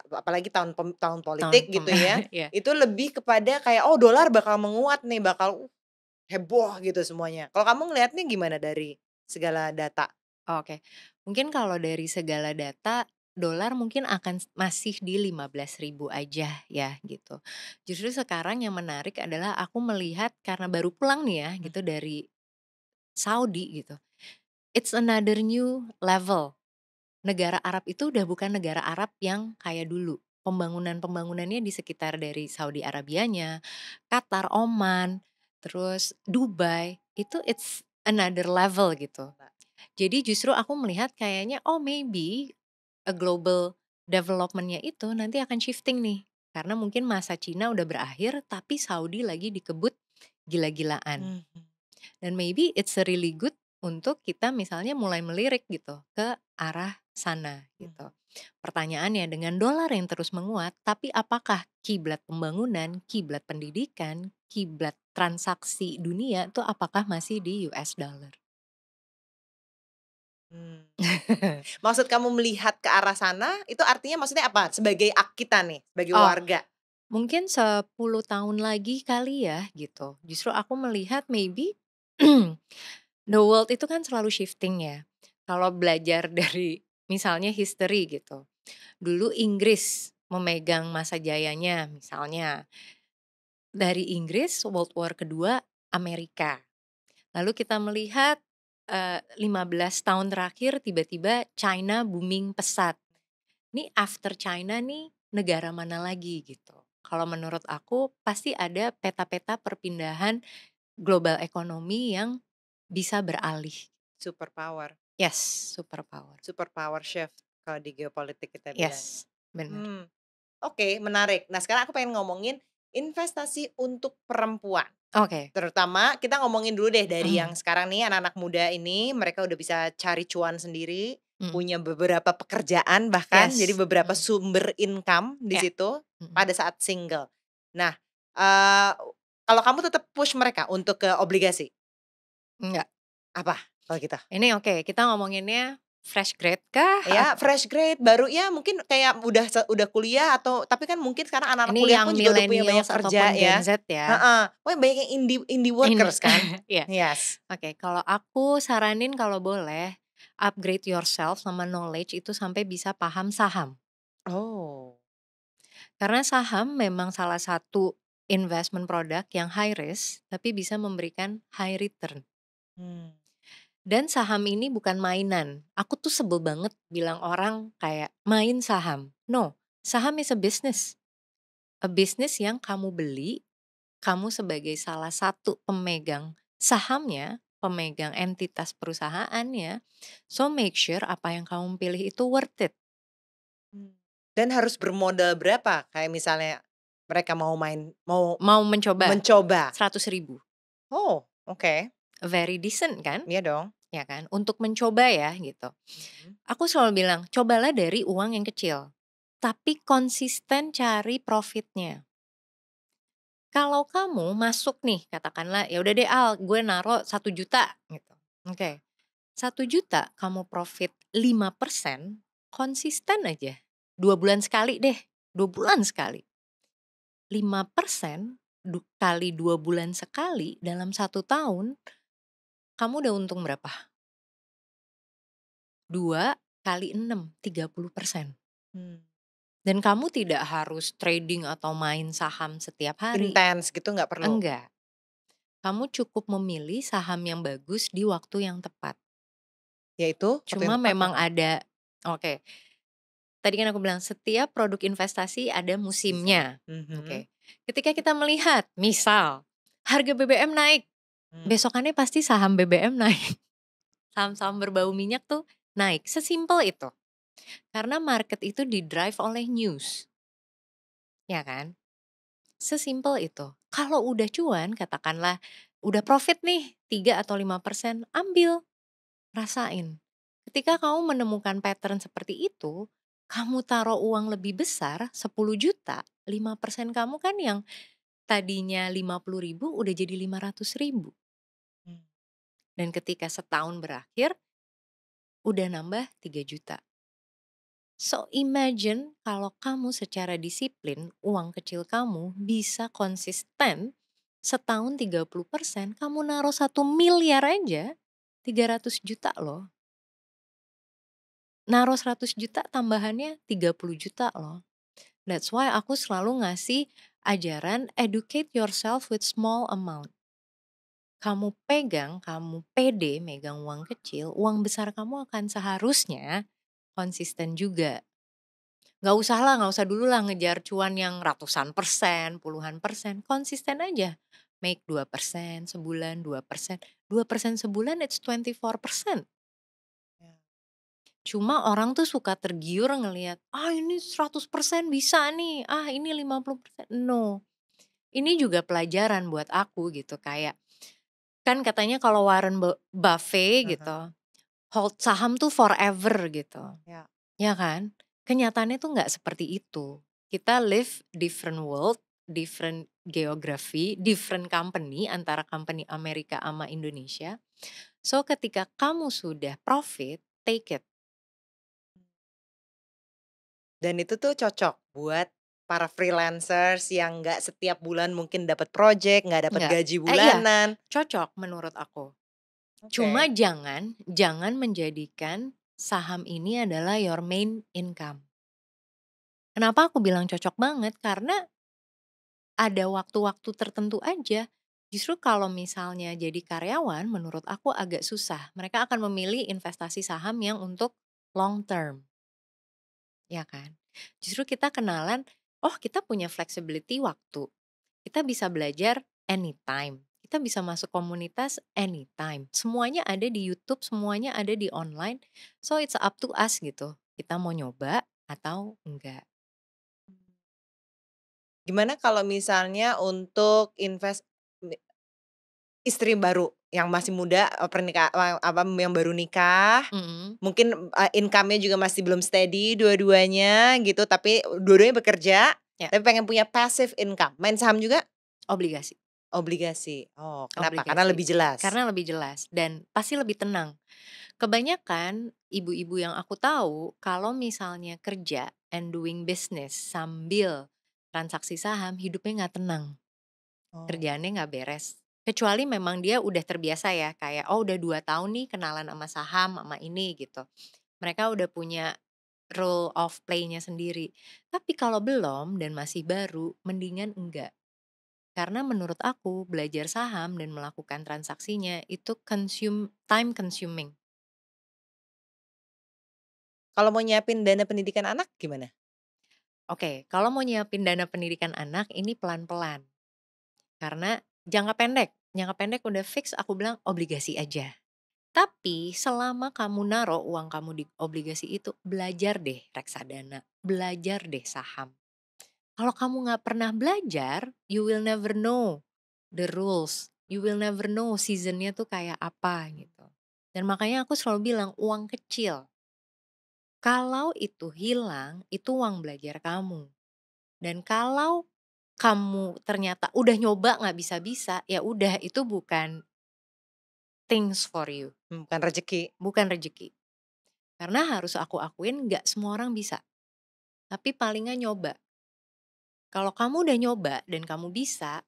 S1: apalagi tahun
S2: Tahun
S1: politik gitu ya,
S2: ya.
S1: itu lebih kepada kayak, oh dolar bakal menguat nih, bakal heboh gitu semuanya. Kalau kamu ngelihatnya gimana dari segala data?
S2: Oke. Mungkin kalau dari segala data, dolar mungkin akan masih di 15.000 aja ya gitu. Justru sekarang yang menarik adalah aku melihat karena baru pulang nih ya gitu dari Saudi gitu. It's another new level. Negara Arab itu udah bukan negara Arab yang kayak dulu. Pembangunannya di sekitar dari Saudi Arabianya, Qatar, Oman, terus Dubai, itu it's another level gitu. Jadi justru aku melihat kayaknya maybe a global development-nya itu nanti akan shifting nih. Karena mungkin masa Cina udah berakhir tapi Saudi lagi dikebut gila-gilaan. Dan maybe it's a really good untuk kita misalnya mulai melirik gitu ke arah sana gitu. Pertanyaannya dengan dolar yang terus menguat, tapi apakah kiblat pembangunan, kiblat pendidikan, kiblat transaksi dunia itu apakah masih di US dollar?
S1: Maksud kamu melihat ke arah sana, itu artinya maksudnya apa? Sebagai kita nih, sebagai
S2: Oh,
S1: warga?
S2: mungkin 10 tahun lagi kali ya gitu. Justru aku melihat maybe the world itu kan selalu shifting ya. Kalau belajar dari misalnya history gitu. Dulu Inggris memegang masa jayanya misalnya. Dari Inggris World War kedua Amerika. Lalu kita melihat 15 tahun terakhir tiba-tiba China booming pesat. Nih after China nih negara mana lagi gitu. Kalau menurut aku pasti ada peta-peta perpindahan global ekonomi yang bisa beralih.
S1: Superpower,
S2: Yes, superpower.
S1: superpower shift kalau di geopolitik kita bilangnya.
S2: Yes, benar.
S1: Oke, menarik. Nah, sekarang aku pengen ngomongin investasi untuk perempuan.
S2: Oke.
S1: Terutama kita ngomongin dulu deh dari yang sekarang nih anak-anak muda ini, mereka udah bisa cari cuan sendiri, punya beberapa pekerjaan bahkan, jadi
S2: Yes.
S1: beberapa sumber income di
S2: Ya.
S1: situ pada saat single. Nah, kalau kamu tetap push mereka untuk ke obligasi,
S2: Enggak.
S1: apa kalau kita?
S2: Ini oke, kita ngomonginnya fresh grade kah?
S1: Ya fresh grade baru ya mungkin kayak udah kuliah atau tapi kan mungkin sekarang anak-anak
S2: Ini
S1: kuliah
S2: yang
S1: pun juga udah punya banyak
S2: millennials
S1: kerja
S2: ataupun Gen
S1: ya.
S2: Z ya.
S1: Heeh, pokoknya banyak yang indie
S2: Ini
S1: workers kan.
S2: iya.
S1: Yes.
S2: Oke, kalau aku saranin kalau boleh upgrade yourself sama knowledge itu sampai bisa paham saham.
S1: Oh.
S2: Karena saham memang salah satu investment product yang high risk tapi bisa memberikan high return. Dan saham ini bukan mainan. Aku tuh sebel banget bilang orang kayak main saham. No, saham is a business. A business yang kamu beli, kamu sebagai salah satu pemegang sahamnya, pemegang entitas perusahaannya, so make sure apa yang kamu pilih itu worth it.
S1: Dan harus bermodal berapa? Kayak misalnya mereka mau
S2: Mau mencoba
S1: mencoba.
S2: 100.000.
S1: Oh, oke.
S2: Very decent kan?
S1: Iya dong.
S2: Ya kan? Untuk mencoba ya gitu. Aku selalu bilang, cobalah dari uang yang kecil. Tapi konsisten cari profitnya. Kalau kamu masuk nih, katakanlah ya udah deh Al, gue naro 1 juta gitu. Oke. 1 juta kamu profit 5%, konsisten aja. 2 bulan sekali deh, 2 bulan sekali. 5% kali 2 bulan sekali dalam 1 tahun, kamu udah untung berapa? 2 kali 6, 30%. Dan kamu tidak harus trading atau main saham setiap hari.
S1: Intens gitu nggak perlu?
S2: Enggak. Kamu cukup memilih saham yang bagus di waktu yang tepat.
S1: Yaitu? Waktu yang
S2: Cuma
S1: tepat
S2: memang
S1: apa?
S2: ada oke. Tadi kan aku bilang setiap produk investasi ada musimnya. Oke. Ketika kita melihat misal harga BBM naik, besokannya pasti saham BBM naik. saham-saham berbau minyak tuh naik, sesimpel itu. Karena market itu di-drive oleh news, ya kan? Sesimpel itu. Kalau udah cuan, katakanlah udah profit nih 3 atau 5%, ambil, rasain. Ketika kamu menemukan pattern seperti itu, kamu taruh uang lebih besar 10 juta, 5% kamu kan yang tadinya 50.000 udah jadi 500.000.
S1: Mmm.
S2: Dan ketika setahun berakhir, udah nambah 3 juta. So imagine kalau kamu secara disiplin, uang kecil kamu bisa konsisten setahun 30%, kamu naruh 1 miliar aja, 300 juta loh. Naruh 100 juta tambahannya 30 juta loh. That's why aku selalu ngasih ajaran educate yourself with small amount. Kamu pegang, kamu pede megang uang kecil, uang besar kamu akan seharusnya konsisten juga. Nggak usah dulu lah ngejar cuan yang ratusan persen, puluhan persen, konsisten aja. Make 2% sebulan, 2%. 2% sebulan it's 24%.
S1: Ya.
S2: Cuma orang tuh suka tergiur ngelihat, ah ini 100% bisa nih, ah ini 50%. No, ini juga pelajaran buat aku gitu. Kayak, kan katanya kalau Warren Buffett
S1: Ah.
S2: gitu, hold saham tuh forever gitu.
S1: Ya.
S2: Ya kan? Kenyataannya tuh nggak seperti itu. Kita live different world, different geography, different company antara company Amerika sama Indonesia. So ketika kamu sudah profit, take it.
S1: Dan itu tuh cocok buat para freelancers yang nggak setiap bulan mungkin dapat project, nggak dapat
S2: Enggak.
S1: gaji
S2: Iya,
S1: bulanan.
S2: cocok menurut aku. Cuma
S1: Oke.
S2: jangan menjadikan saham ini adalah your main income. Kenapa aku bilang cocok banget? Karena ada waktu-waktu tertentu aja. Justru kalau misalnya jadi karyawan, menurut aku agak susah. Mereka akan memilih investasi saham yang untuk long term, ya kan? Justru kita kenalan, oh kita punya flexibility waktu. Kita bisa belajar anytime. Kita bisa masuk komunitas anytime. Semuanya ada di YouTube, semuanya ada di online. So it's up to us gitu. Kita mau nyoba atau enggak.
S1: Gimana kalau misalnya untuk istri baru yang masih muda, yang baru nikah,
S2: Mm,
S1: mungkin, income-nya juga masih belum steady dua-duanya gitu, tapi dua-duanya bekerja,
S2: ya,
S1: tapi pengen punya passive income, main saham juga?
S2: obligasi.
S1: Obligasi. Oh, kenapa? Karena
S2: Obligasi.
S1: lebih jelas?
S2: Karena lebih jelas dan pasti lebih tenang. Kebanyakan ibu-ibu yang aku tahu kalau misalnya kerja and doing business sambil transaksi saham, hidupnya nggak tenang,
S1: Oh.
S2: kerjaannya nggak beres. Kecuali memang dia udah terbiasa ya, kayak oh udah 2 tahun nih kenalan sama saham, sama ini gitu. Mereka udah punya rule of play-nya sendiri. Tapi kalau belum dan masih baru, mendingan enggak. Karena menurut aku belajar saham dan melakukan transaksinya itu time consuming.
S1: Kalau mau nyiapin dana pendidikan anak gimana?
S2: Oke, kalau mau nyiapin dana pendidikan anak ini pelan-pelan. Karena jangka pendek udah fix aku bilang obligasi aja. Tapi selama kamu naruh uang kamu di obligasi itu, belajar deh reksadana, belajar deh saham. Kalau kamu nggak pernah belajar, you will never know the rules. You will never know seasonnya tuh kayak apa gitu. Dan makanya aku selalu bilang uang kecil. Kalau itu hilang, itu uang belajar kamu. Dan kalau kamu ternyata udah nyoba nggak bisa-bisa, ya udah itu bukan things for you,
S1: Bukan rezeki.
S2: bukan rezeki. Karena harus aku akuin nggak semua orang bisa. Tapi palingan nyoba. Kalau kamu udah nyoba dan kamu bisa,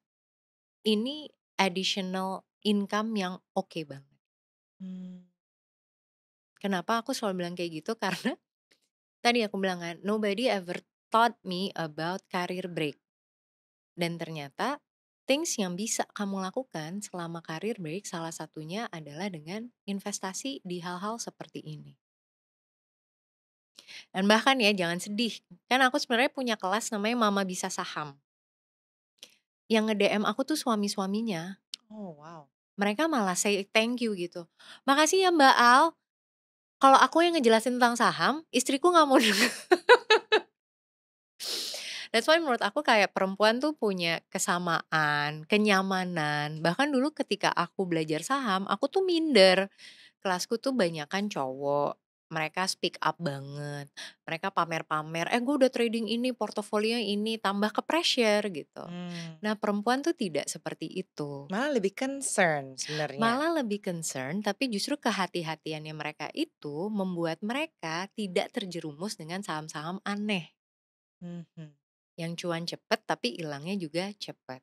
S2: ini additional income yang oke banget.
S1: Mmm.
S2: Kenapa aku selalu bilang kayak gitu? Karena tadi aku bilang kan, nobody ever taught me about career break. Dan ternyata things yang bisa kamu lakukan selama career break salah satunya adalah dengan investasi di hal-hal seperti ini. Dan bahkan ya jangan sedih, kan aku sebenarnya punya kelas namanya Mama Bisa Saham. Yang nge-DM aku tuh suami-suaminya.
S1: Oh, wow.
S2: Mereka malah say thank you gitu. "Makasih ya Mbak Al, kalau aku yang ngejelasin tentang saham, istriku nggak mau denger." That's why menurut aku kayak perempuan tuh punya kesamaan, kenyamanan. Bahkan dulu ketika aku belajar saham, aku tuh minder. Kelasku tuh banyakan cowok, mereka speak up banget. Mereka pamer-pamer, gue udah trading ini, portofolio ini, tambah ke pressure gitu.
S1: Mmm,
S2: Nah perempuan tuh tidak seperti itu.
S1: malah lebih concern sebenarnya.
S2: Malah lebih concern, tapi justru kehati-hatiannya mereka itu membuat mereka tidak terjerumus dengan saham-saham aneh.
S1: Mhm.
S2: Yang cuan cepet tapi hilangnya juga cepet.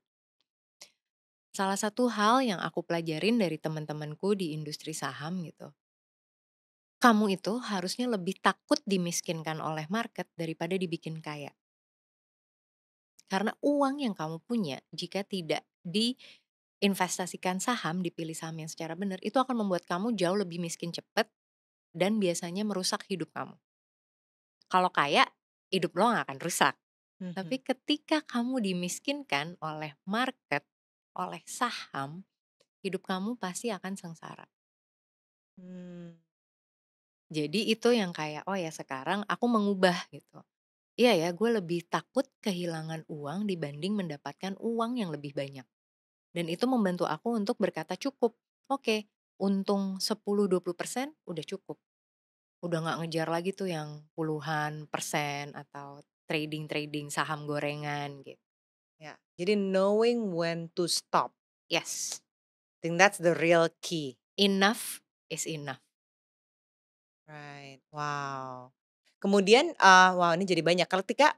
S2: Salah satu hal yang aku pelajarin dari teman-temanku di industri saham gitu. Kamu itu harusnya lebih takut dimiskinkan oleh market daripada dibikin kaya. Karena uang yang kamu punya jika tidak diinvestasikan saham, dipilih saham yang secara benar, itu akan membuat kamu jauh lebih miskin cepat dan biasanya merusak hidup kamu. Kalau kaya, hidup lo nggak akan rusak. Tapi
S1: Mhm.
S2: ketika kamu dimiskinkan oleh market, oleh saham, hidup kamu pasti akan sengsara.
S1: Mmm.
S2: Jadi itu yang kayak, oh ya sekarang aku mengubah gitu. Iya ya, gue lebih takut kehilangan uang dibanding mendapatkan uang yang lebih banyak. Dan itu membantu aku untuk berkata cukup. Oke, untung 10-20% udah cukup. Udah nggak ngejar lagi tuh yang puluhan persen atau trading-trading saham gorengan gitu.
S1: Ya, jadi knowing when to stop,
S2: Yes,
S1: think that's the real key.
S2: enough is enough.
S1: Right, wow. Kemudian, wow ini jadi banyak ketika,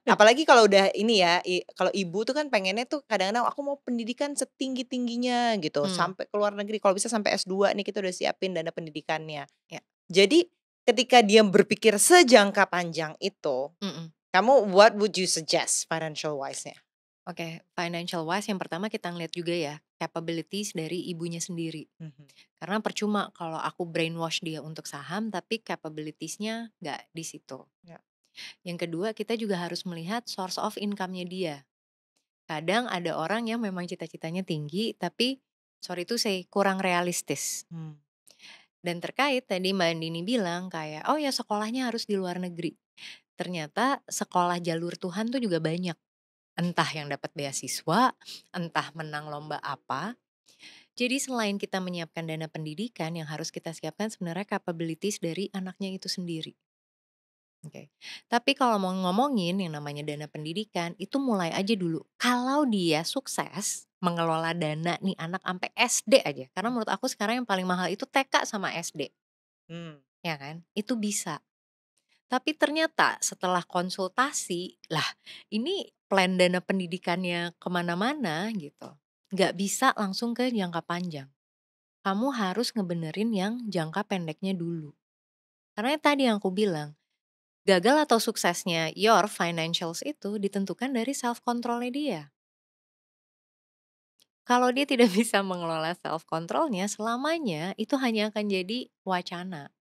S1: apalagi kalau udah ini ya, kalau ibu tuh kan pengennya tuh kadang-kadang, "Aku mau pendidikan setinggi-tingginya," gitu,
S2: Hmm,
S1: sampai ke luar negeri, kalau bisa sampai S2 nih kita udah siapin dana pendidikannya.
S2: ya.
S1: Jadi, ketika dia berpikir sejangka panjang itu,
S2: Mm-mm.
S1: kamu what would you suggest financial wise-nya?
S2: Oke, financial wise yang pertama kita ngeliat juga ya capabilities dari ibunya sendiri.
S1: Mhm,
S2: Karena percuma kalau aku brainwash dia untuk saham tapi capabilities-nya nggak di situ.
S1: ya,
S2: Yang kedua kita juga harus melihat source of income-nya dia. Kadang ada orang yang memang cita-citanya tinggi tapi sorry itu saya kurang realistis.
S1: mmm,
S2: Dan terkait tadi Mbak Andini bilang kayak, oh ya sekolahnya harus di luar negeri. Ternyata sekolah jalur Tuhan tuh juga banyak. Entah yang dapat beasiswa, entah menang lomba apa. Jadi selain kita menyiapkan dana pendidikan yang harus kita siapkan sebenarnya capabilities dari anaknya itu sendiri. Oke. Tapi kalau mau ngomongin yang namanya dana pendidikan, itu mulai aja dulu. Kalau dia sukses mengelola dana nih anak sampai SD aja. Karena menurut aku sekarang yang paling mahal itu TK sama SD,
S1: mmm.
S2: ya kan? Itu bisa. Tapi ternyata setelah konsultasi, lah ini plan dana pendidikannya kemana-mana gitu. Nggak bisa langsung ke jangka panjang. Kamu harus ngebenerin yang jangka pendeknya dulu. Karena tadi yang aku bilang, gagal atau suksesnya your financials itu ditentukan dari self controlnya dia. Kalau dia tidak bisa mengelola self controlnya, selamanya itu hanya akan jadi wacana.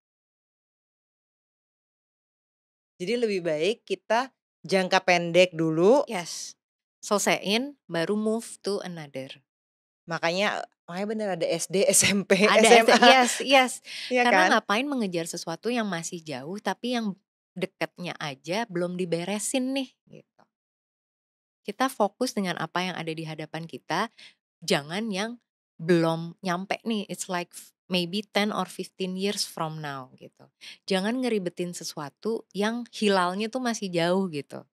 S1: Jadi lebih baik kita jangka pendek dulu.
S2: Yes. Selesaiin, baru move to another.
S1: Makanya bener ada SD, SMP,
S2: Ada
S1: SMA,
S2: yes yes.
S1: iya
S2: Karena
S1: kan?
S2: ngapain mengejar sesuatu yang masih jauh, tapi yang deketnya aja belum diberesin nih, gitu. Kita fokus dengan apa yang ada di hadapan kita, jangan yang belum nyampe nih, it's like maybe 10 or 15 years from now, gitu. Jangan ngeribetin sesuatu yang hilalnya tuh masih jauh, gitu,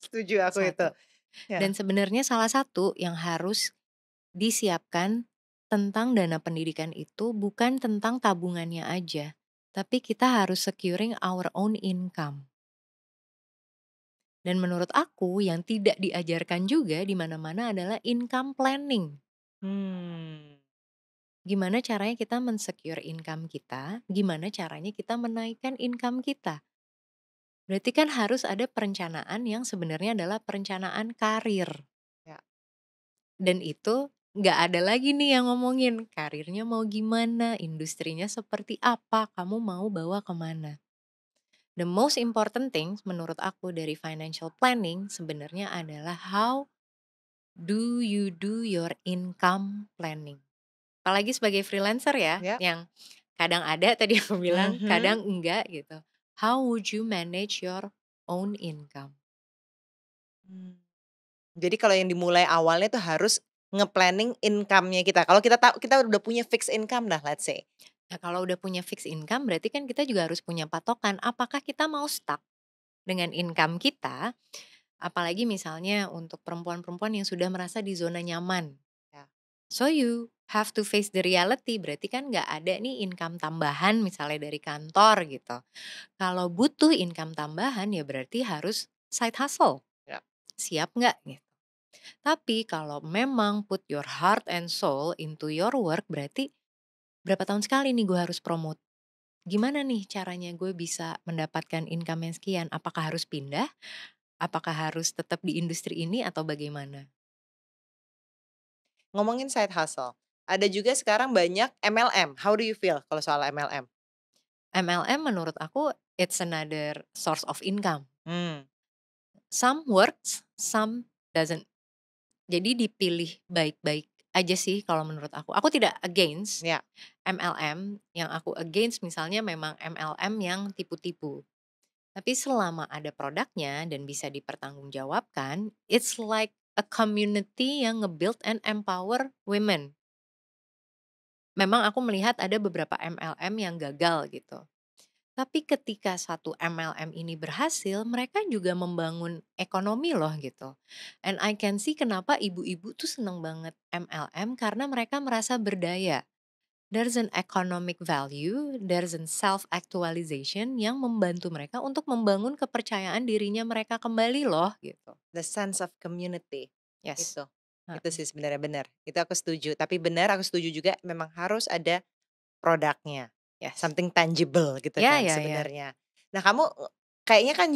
S1: Setuju aku itu,
S2: satu. Dan
S1: ya.
S2: sebenarnya salah satu yang harus disiapkan tentang dana pendidikan itu bukan tentang tabungannya aja, tapi kita harus securing our own income. Dan menurut aku yang tidak diajarkan juga di mana-mana adalah income planning.
S1: Mmm,
S2: Gimana caranya kita men-secure income kita, gimana caranya kita menaikkan income kita. Berarti kan harus ada perencanaan yang sebenarnya adalah perencanaan karir.
S1: ya.
S2: Dan itu nggak ada lagi nih yang ngomongin karirnya mau gimana, industrinya seperti apa, kamu mau bawa kemana. The most important things menurut aku dari financial planning sebenarnya adalah how do you do your income planning? Apalagi sebagai freelancer ya,
S1: Ya.
S2: yang kadang ada tadi aku bilang,
S1: Mhm.
S2: kadang enggak gitu. How would you manage your own income?
S1: Mmm. Jadi kalau yang dimulai awalnya tuh harus nge-planning income-nya kita. Kalau kita tahu kita udah punya fixed income dah let's say.
S2: Nah, kalau udah punya fixed income berarti kan kita juga harus punya patokan, apakah kita mau stuck dengan income kita, apalagi misalnya untuk perempuan-perempuan yang sudah merasa di zona nyaman.
S1: Ya.
S2: So you have to face the reality, berarti kan nggak ada nih income tambahan misalnya dari kantor gitu. Kalau butuh income tambahan ya berarti harus side hustle,
S1: Ya.
S2: siap nggak gitu. Tapi kalau memang put your heart and soul into your work berarti berapa tahun sekali nih gue harus promote. Gimana nih caranya gue bisa mendapatkan income yang sekian? Apakah harus pindah? Apakah harus tetap di industri ini atau bagaimana?
S1: Ngomongin side hustle, ada juga sekarang banyak MLM, how do you feel kalau soal MLM?
S2: MLM menurut aku it's another source of income.
S1: Mmm.
S2: Some works, some doesn't. Jadi dipilih baik-baik aja sih kalau menurut aku. Aku tidak against
S1: Ya.
S2: MLM, yang aku against misalnya memang MLM yang tipu-tipu. Tapi selama ada produknya dan bisa dipertanggungjawabkan, it's like a community yang nge-build and empower women. Memang aku melihat ada beberapa MLM yang gagal gitu. Tapi ketika satu MLM ini berhasil, mereka juga membangun ekonomi loh gitu. And I can see kenapa ibu-ibu tuh seneng banget MLM karena mereka merasa berdaya. There's an economic value, there's an self-actualization yang membantu mereka untuk membangun kepercayaan dirinya mereka kembali loh gitu.
S1: The sense of community,
S2: Yes.
S1: itu. Itu
S2: Heeh.
S1: sih sebenarnya benar, itu aku setuju. Tapi benar aku setuju juga memang harus ada produknya,
S2: Yes.
S1: something tangible gitu
S2: Ya,
S1: kan
S2: ya, ya.
S1: sebenarnya. Nah kamu, kayaknya kan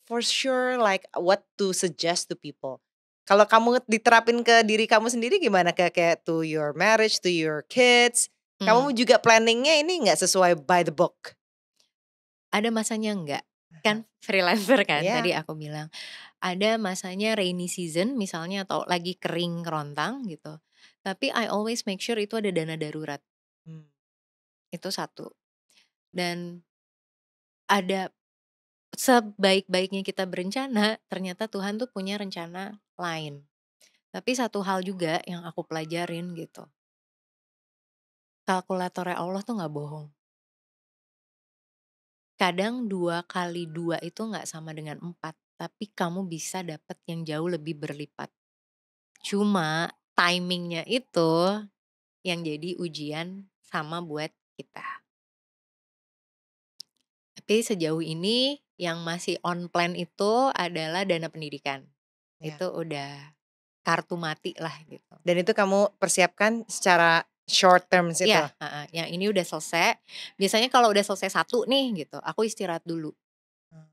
S1: for sure like what to suggest to people. Kalau kamu diterapin ke diri kamu sendiri gimana? Kayak to your marriage, to your kids,
S2: Hmm.
S1: kamu juga planning-nya ini nggak sesuai by the book?
S2: Ada masanya enggak.
S1: Aha.
S2: Kan freelancer kan tadi
S1: Iya.
S2: aku bilang. Ada masanya rainy season misalnya atau lagi kering kerontang gitu. Tapi I always make sure itu ada dana darurat.
S1: Mmm.
S2: Itu satu. Dan ada sebaik-baiknya kita berencana, ternyata Tuhan tuh punya rencana lain. Tapi satu hal juga yang aku pelajarin gitu, kalkulatornya Allah tuh nggak bohong. Kadang 2 kali 2 itu nggak sama dengan 4, tapi kamu bisa dapat yang jauh lebih berlipat. Cuma timingnya itu yang jadi ujian sama buat kita. Tapi sejauh ini yang masih on plan itu adalah dana pendidikan.
S1: Ya.
S2: Itu udah kartu mati lah gitu.
S1: Dan itu kamu persiapkan secara short terms itu?
S2: Iya, heeh, yang ini udah selesai. Biasanya kalau udah selesai satu nih gitu, aku istirahat dulu.
S1: Mmm.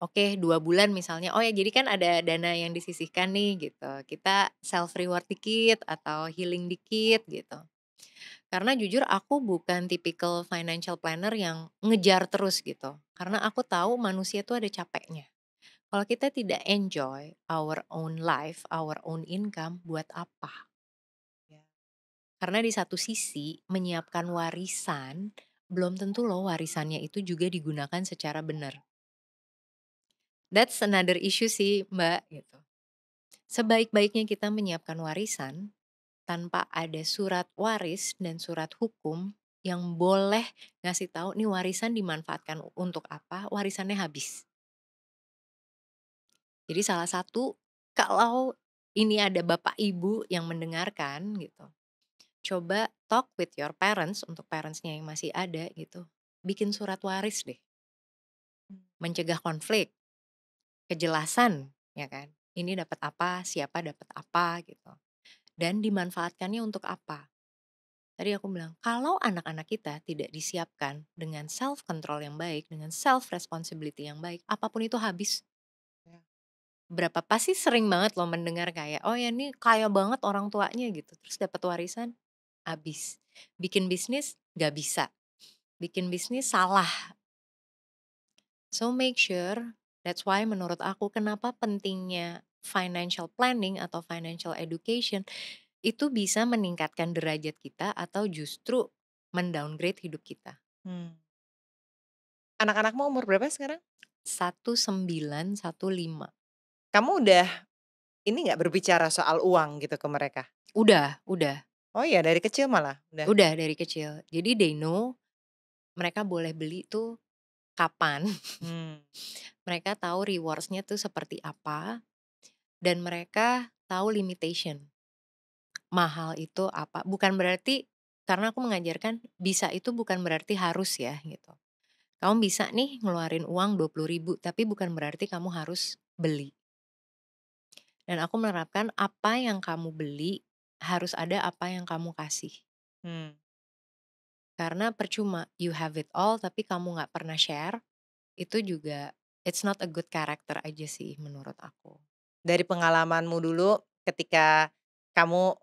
S2: Oke 2 bulan misalnya, oh ya jadi kan ada dana yang disisihkan nih gitu. Kita self reward dikit atau healing dikit gitu. Karena jujur aku bukan tipikal financial planner yang ngejar terus gitu. Karena aku tahu manusia tuh ada capeknya. Kalau kita tidak enjoy our own life, our own income, buat apa?
S1: Ya.
S2: Karena di satu sisi menyiapkan warisan, belum tentu loh warisannya itu juga digunakan secara benar. That's another issue sih Mbak gitu. Sebaik-baiknya kita menyiapkan warisan, tanpa ada surat waris dan surat hukum yang boleh ngasih tahu nih warisan dimanfaatkan untuk apa, warisannya habis. Jadi salah satu kalau ini ada bapak ibu yang mendengarkan gitu, coba talk with your parents untuk parentsnya yang masih ada gitu. Bikin surat waris deh, mencegah konflik, kejelasan ya kan. Ini dapat apa, siapa dapat apa gitu. Dan dimanfaatkannya untuk apa. Tadi aku bilang, kalau anak-anak kita tidak disiapkan dengan self control yang baik, dengan self responsibility yang baik, apapun itu habis.
S1: Ya.
S2: Berapa pasti sering banget loh mendengar kayak, oh ya ini kaya banget orang tuanya gitu, terus dapat warisan, habis. Bikin bisnis, gak bisa. Bikin bisnis salah. So make sure, that's why menurut aku kenapa pentingnya financial planning atau financial education itu bisa meningkatkan derajat kita atau justru mendowngrade hidup kita.
S1: Hmm. Anak-anakmu umur berapa sekarang?
S2: 1915.
S1: Kamu udah ini nggak berbicara soal uang gitu ke mereka?
S2: Udah,
S1: Oh iya dari kecil malah udah?
S2: udah dari kecil. Jadi they know mereka boleh beli tuh kapan,
S1: Hmm.
S2: mereka tahu rewards-nya tuh seperti apa, dan mereka tahu limitation. Mahal itu apa, bukan berarti karena aku mengajarkan bisa itu bukan berarti harus ya gitu. Kamu bisa nih ngeluarin uang 20.000 tapi bukan berarti kamu harus beli. Dan aku menerapkan apa yang kamu beli harus ada apa yang kamu kasih.
S1: Hmm.
S2: Karena percuma you have it all tapi kamu nggak pernah share, itu juga it's not a good character aja sih menurut aku.
S1: Dari pengalamanmu dulu ketika kamu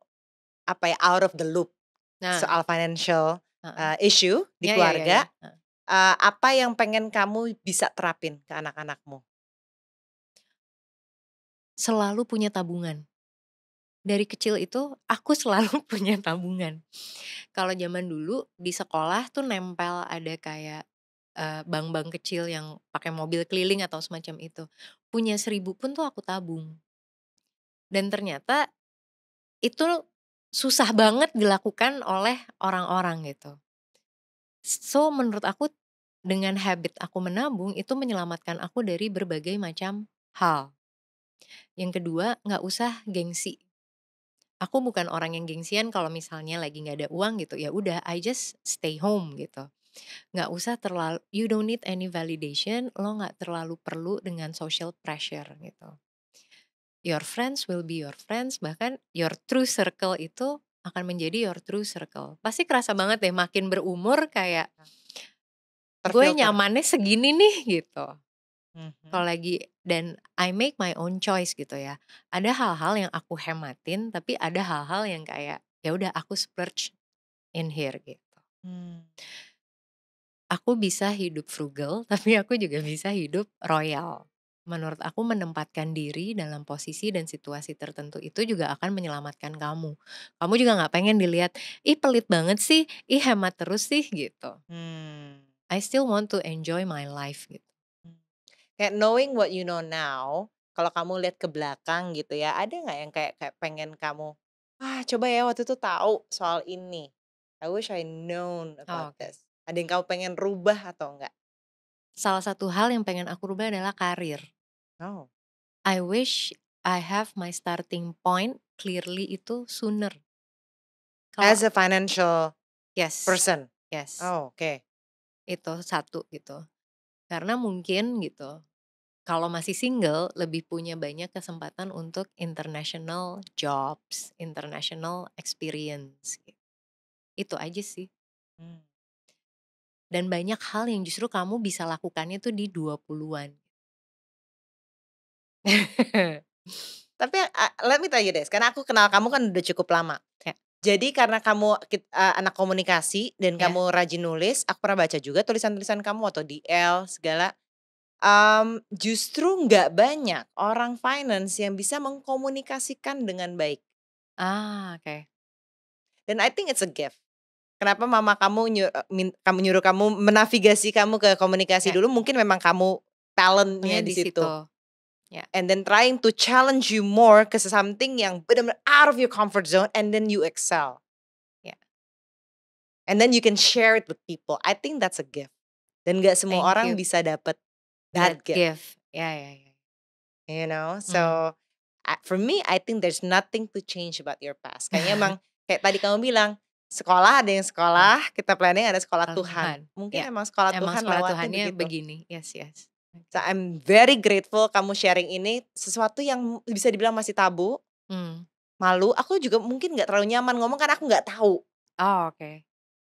S1: apa ya out of the loop
S2: Nah,
S1: soal financial
S2: heeh.
S1: issue di
S2: Ya ya ya ya,
S1: keluarga,
S2: heeh.
S1: apa yang pengen kamu bisa terapin ke anak-anakmu?
S2: Selalu punya tabungan. Dari kecil itu aku selalu punya tabungan. Kalau zaman dulu di sekolah tuh nempel ada kayak, bank-bank kecil yang pakai mobil keliling atau semacam itu. Punya 1.000 pun tuh aku tabung. Dan ternyata itu susah banget dilakukan oleh orang-orang gitu. So menurut aku dengan habit aku menabung itu menyelamatkan aku dari berbagai macam hal. Yang kedua, nggak usah gengsi. Aku bukan orang yang gengsian kalau misalnya lagi nggak ada uang gitu, ya udah I just stay home gitu. Nggak usah terlalu you don't need any validation, lo nggak terlalu perlu dengan social pressure gitu. Your friends will be your friends, bahkan your true circle itu akan menjadi your true circle. Pasti kerasa banget deh makin berumur kayak, gue
S1: Terfilter?
S2: nyamannya segini nih gitu.
S1: Mhm.
S2: Kalau lagi dan I make my own choice gitu ya. Ada hal-hal yang aku hematin, tapi ada hal-hal yang kayak, ya udah aku splurge in here gitu.
S1: Mmm.
S2: Aku bisa hidup frugal, tapi aku juga bisa hidup royal. Menurut aku menempatkan diri dalam posisi dan situasi tertentu itu juga akan menyelamatkan kamu. Kamu juga nggak pengen dilihat, ih pelit banget sih, ih hemat terus sih gitu.
S1: Mmm.
S2: I still want to enjoy my life gitu.
S1: Mmm. Kayak knowing what you know now, kalau kamu lihat ke belakang gitu ya, ada nggak yang kayak kayak pengen kamu, "Ah, coba ya waktu itu tahu soal ini. I wish I known
S2: Oh,
S1: about
S2: oke.
S1: this." Ada yang kamu pengen rubah atau enggak?
S2: Salah satu hal yang pengen aku rubah adalah karir.
S1: Oh,
S2: I wish I have my starting point clearly itu sooner. Kalau
S1: as a financial
S2: yes,
S1: person?
S2: yes,
S1: Oh, oke.
S2: itu satu gitu. Karena mungkin gitu, kalau masih single lebih punya banyak kesempatan untuk international jobs, international experience gitu. Itu aja sih.
S1: Mmm.
S2: Dan banyak hal yang justru kamu bisa lakukannya tuh di 20-an.
S1: Tapi, let me tell you this, karena aku kenal kamu kan udah cukup lama.
S2: Ya,
S1: Jadi karena kamu anak komunikasi dan
S2: ya.
S1: kamu rajin nulis, aku pernah baca juga tulisan-tulisan kamu atau di L segala, justru nggak banyak orang finance yang bisa mengkomunikasikan dengan baik,
S2: Ah, oke.
S1: dan I think it's a gift. Kenapa mama kamu kamu nyuruh kamu menavigasi kamu ke komunikasi
S2: Ya,
S1: dulu, mungkin memang kamu talent-nya
S2: soalnya
S1: di
S2: di situ.
S1: situ.
S2: Ya,
S1: And then trying to challenge you more ke something yang benar-benar out of your comfort zone and then you excel.
S2: ya.
S1: And then you can share it with people. I think that's a gift. Dan gak semua
S2: Thank
S1: orang
S2: you.
S1: bisa dapet
S2: That
S1: that gift,
S2: gift. Ya, ya, ya.
S1: you know?
S2: Hmm.
S1: So, for me, I think there's nothing to change about your past. Kayaknya emang kayak tadi kamu bilang, sekolah ada yang
S2: Ya,
S1: sekolah, kita planning ada sekolah
S2: sekolah
S1: Tuhan.
S2: Tuhan.
S1: Mungkin
S2: Ya,
S1: emang sekolah
S2: emang
S1: Tuhan
S2: sekolah
S1: lewatnya
S2: Tuhannya
S1: begitu.
S2: begini. Yes, yes.
S1: So,
S2: Oke.
S1: I'm very grateful kamu sharing ini, sesuatu yang bisa dibilang masih tabu,
S2: Hmm.
S1: malu, aku juga mungkin nggak terlalu nyaman ngomong karena aku nggak tahu.
S2: Oh, oke.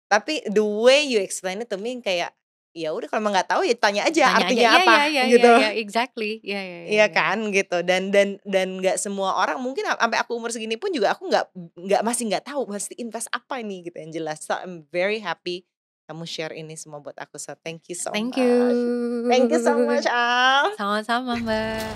S1: Tapi the way you explain it to me kayak, ya udah kalau emang nggak tahu ya tanya aja
S2: Tanya aja,
S1: artinya
S2: iya
S1: apa
S2: iya iya iya
S1: gitu.
S2: iya, exactly, iya iya iya
S1: Iya
S2: iya iya.
S1: kan gitu dan nggak semua orang mungkin sampai aku umur segini pun juga aku nggak masih nggak tahu mesti invest apa ini gitu yang jelas. So I'm very happy kamu share ini semua buat aku. So thank you so
S2: Thank
S1: much. Thank you so
S2: you.
S1: much Al.
S2: Sama-sama, Mbak.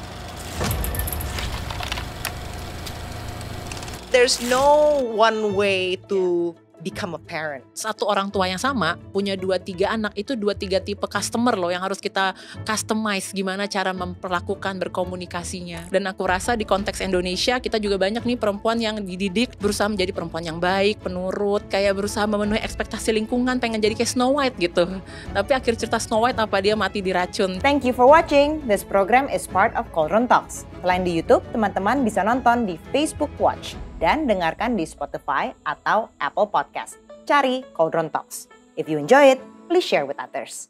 S1: there's no one way to become a parent.
S3: Satu orang tua yang sama punya 2-3 anak, itu 2-3 tipe customer loh yang harus kita customize gimana cara memperlakukan berkomunikasinya. Dan aku rasa di konteks Indonesia kita juga banyak nih perempuan yang dididik berusaha menjadi perempuan yang baik, penurut, kayak berusaha memenuhi ekspektasi lingkungan, pengen jadi kayak Snow White gitu. Tapi akhir cerita Snow White apa dia mati diracun.
S1: Thank you for watching. This program is part of Cauldron Talks. Selain di YouTube, teman-teman bisa nonton di Facebook Watch dan dengarkan di Spotify atau Apple Podcast. Cari Cauldron Talks. If you enjoy it, please share with others.